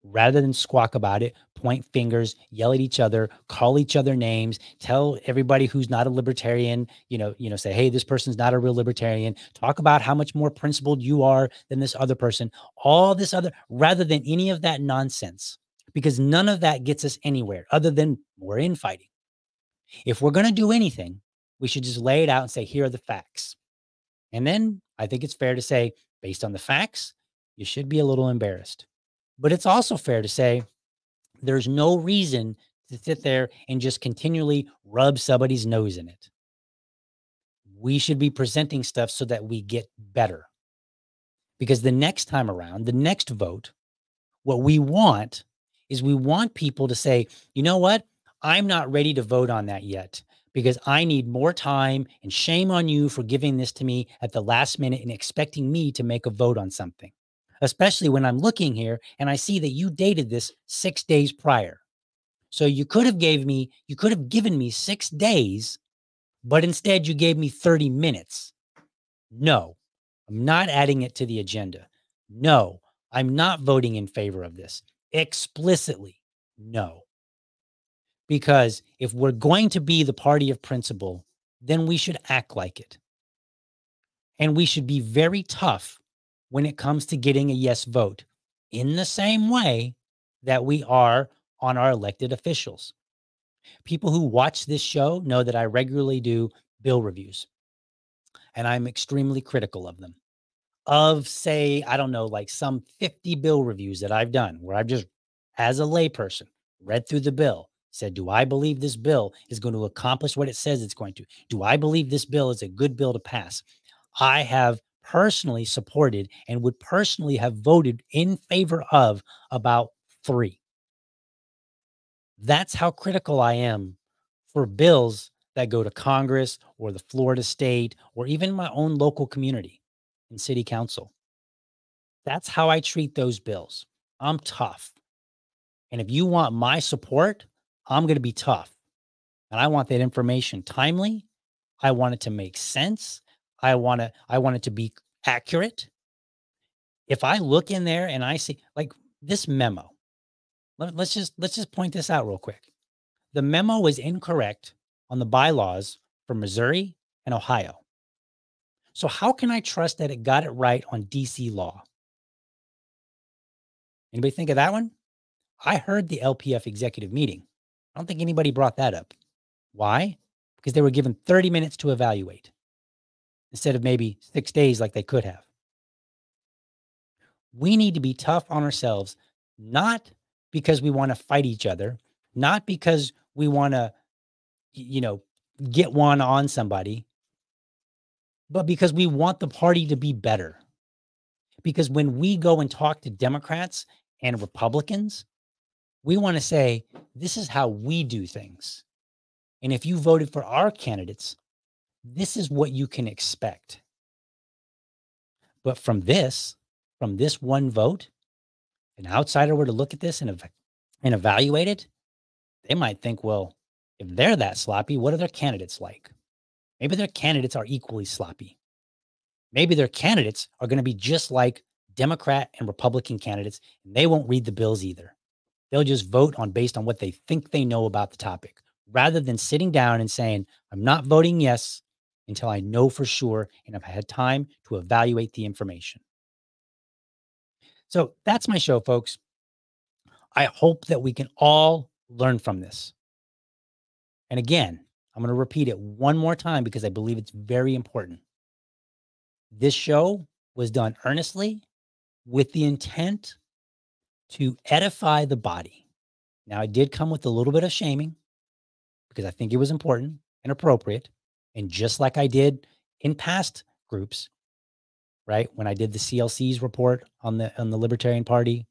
rather than squawk about it, point fingers, yell at each other, call each other names, tell everybody who's not a libertarian, say, hey, this person's not a real libertarian, talk about how much more principled you are than this other person, all this other, rather than any of that nonsense, because none of that gets us anywhere other than more infighting. If we're going to do anything, we should just lay it out and say, here are the facts. And then I think it's fair to say, based on the facts, You should be a little embarrassed. But it's also fair to say there's no reason to sit there and just continually rub somebody's nose in it. We should be presenting stuff so that we get better. Because the next time around, the next vote, what we want is we want people to say, you know what? I'm not ready to vote on that yet because I need more time, and shame on you for giving this to me at the last minute and expecting me to make a vote on something, especially when I'm looking here and I see that you dated this 6 days prior. So you could have given me 6 days, but instead you gave me 30 minutes. No, I'm not adding it to the agenda. No, I'm not voting in favor of this. Explicitly, no. Because if we're going to be the party of principle, then we should act like it. And we should be very tough when it comes to getting a yes vote, in the same way that we are on our elected officials. People who watch this show know that I regularly do bill reviews, and I'm extremely critical of them. Of, say, I don't know, like some 50 bill reviews that I've done where I've just, as a layperson, read through the bill, said, do I believe this bill is going to accomplish what it says it's going to? Do I believe this bill is a good bill to pass? I have personally supported and would personally have voted in favor of about 3. That's how critical I am for bills that go to Congress or the Florida state or even my own local community and city council. That's how I treat those bills. I'm tough. And if you want my support, I'm going to be tough. And I want that information timely. I want it to make sense. I want it to be accurate. If I look in there and I see like this memo, let's just point this out real quick. The memo was incorrect on the bylaws for Missouri and Ohio. So how can I trust that it got it right on DC law? Anybody think of that one? I heard the LPF executive meeting. I don't think anybody brought that up. Why? Because they were given 30 minutes to evaluate instead of maybe 6 days like they could have. We need to be tough on ourselves, not because we want to fight each other, not because we want to, get one on somebody, but because we want the party to be better. Because when we go and talk to Democrats and Republicans, we want to say, this is how we do things. And if you voted for our candidates, this is what you can expect. But from this one vote, an outsider were to look at this and evaluate it, they might think, well, if they're that sloppy, what are their candidates like? Maybe their candidates are equally sloppy. Maybe their candidates are going to be just like Democrat and Republican candidates, and they won't read the bills either. They'll just vote based on what they think they know about the topic, rather than sitting down and saying, I'm not voting yes until I know for sure and I've had time to evaluate the information. So that's my show, folks. I hope that we can all learn from this. And again, I'm going to repeat it one more time because I believe it's very important. This show was done earnestly with the intent to edify the body. Now, I did come with a little bit of shaming because I think it was important and appropriate. And just like I did in past groups, right? When I did the CLC's report on the Libertarian Party,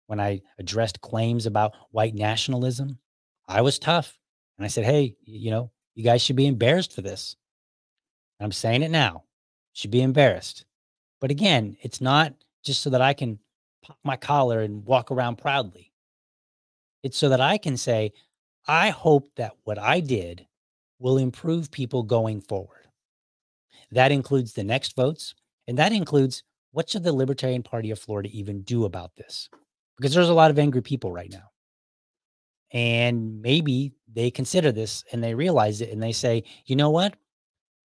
when I addressed claims about white nationalism, I was tough. And I said, hey, you guys should be embarrassed for this. And I'm saying it now. Should be embarrassed. But again, it's not just so that I can pop my collar and walk around proudly. It's so that I can say, I hope that what I did will improve people going forward. That includes the next votes. And that includes what should the Libertarian Party of Florida even do about this? Because there's a lot of angry people right now. And maybe they consider this and they realize it and they say, you know what?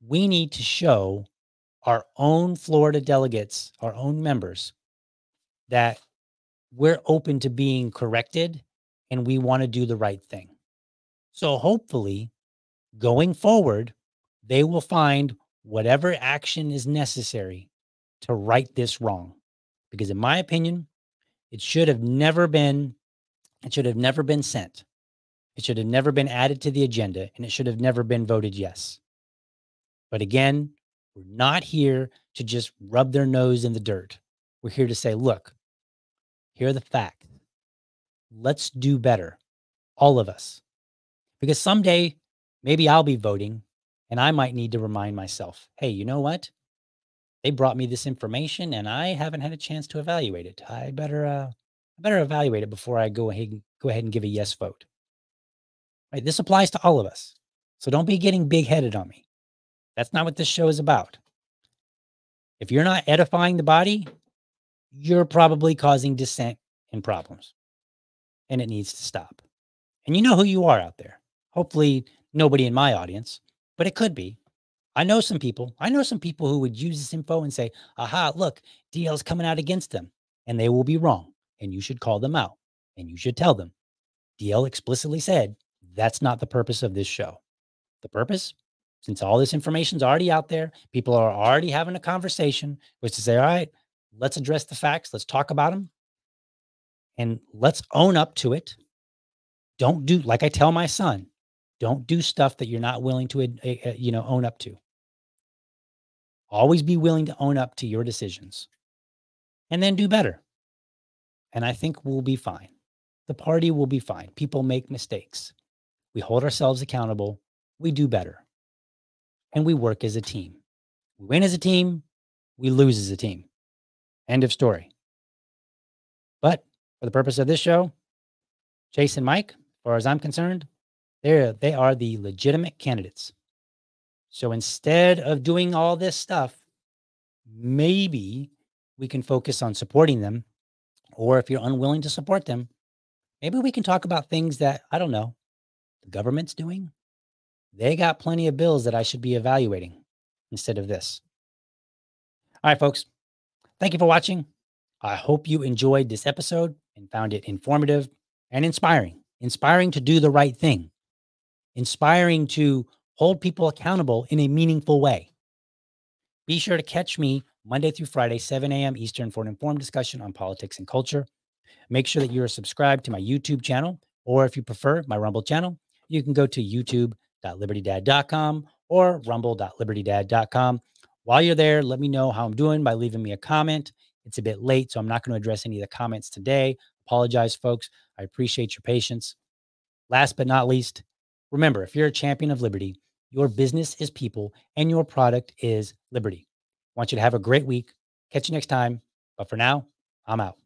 We need to show our own Florida delegates, our own members, that we're open to being corrected and we want to do the right thing. So hopefully, going forward, they will find whatever action is necessary to right this wrong. because in my opinion, it should have never been sent. It should have never been added to the agenda, and it should have never been voted yes. But again, we're not here to just rub their nose in the dirt. We're here to say, look, here are the facts. Let's do better, all of us. Because someday, maybe I'll be voting, and I might need to remind myself, hey, you know what? They brought me this information, and I haven't had a chance to evaluate it. I better evaluate it before I go ahead and give a yes vote. Right? This applies to all of us. So don't be getting big-headed on me. That's not what this show is about. If you're not edifying the body, you're probably causing dissent and problems. And it needs to stop. And you know who you are out there. Hopefully nobody in my audience, but it could be. I know some people who would use this info and say, aha, look, DL's coming out against them. And they will be wrong. And you should call them out. And you should tell them. DL explicitly said, that's not the purpose of this show. The purpose, since all this information's already out there, people are already having a conversation, was to say, all right, let's address the facts. Let's talk about them. And let's own up to it. Don't do, like I tell my son, don't do stuff that you're not willing to, own up to. Always be willing to own up to your decisions and then do better. And I think we'll be fine. The party will be fine. People make mistakes. We hold ourselves accountable. We do better. And we work as a team. We win as a team. We lose as a team. End of story. But for the purpose of this show, Chase and Mike, as far as I'm concerned, they are the legitimate candidates. So instead of doing all this stuff, maybe we can focus on supporting them. Or if you're unwilling to support them, maybe we can talk about things that, I don't know, the government's doing. They got plenty of bills that I should be evaluating instead of this. All right, folks. Thank you for watching. I hope you enjoyed this episode and found it informative and inspiring. Inspiring to do the right thing. Inspiring to hold people accountable in a meaningful way. Be sure to catch me Monday through Friday, 7 a.m. Eastern for an informed discussion on politics and culture. Make sure that you are subscribed to my YouTube channel, or if you prefer, my Rumble channel. You can go to youtube.libertydad.com or rumble.libertydad.com. While you're there, let me know how I'm doing by leaving me a comment. It's a bit late, so I'm not going to address any of the comments today. Apologize, folks. I appreciate your patience. Last but not least, remember, if you're a champion of liberty, your business is people and your product is liberty. I want you to have a great week. Catch you next time. But for now, I'm out.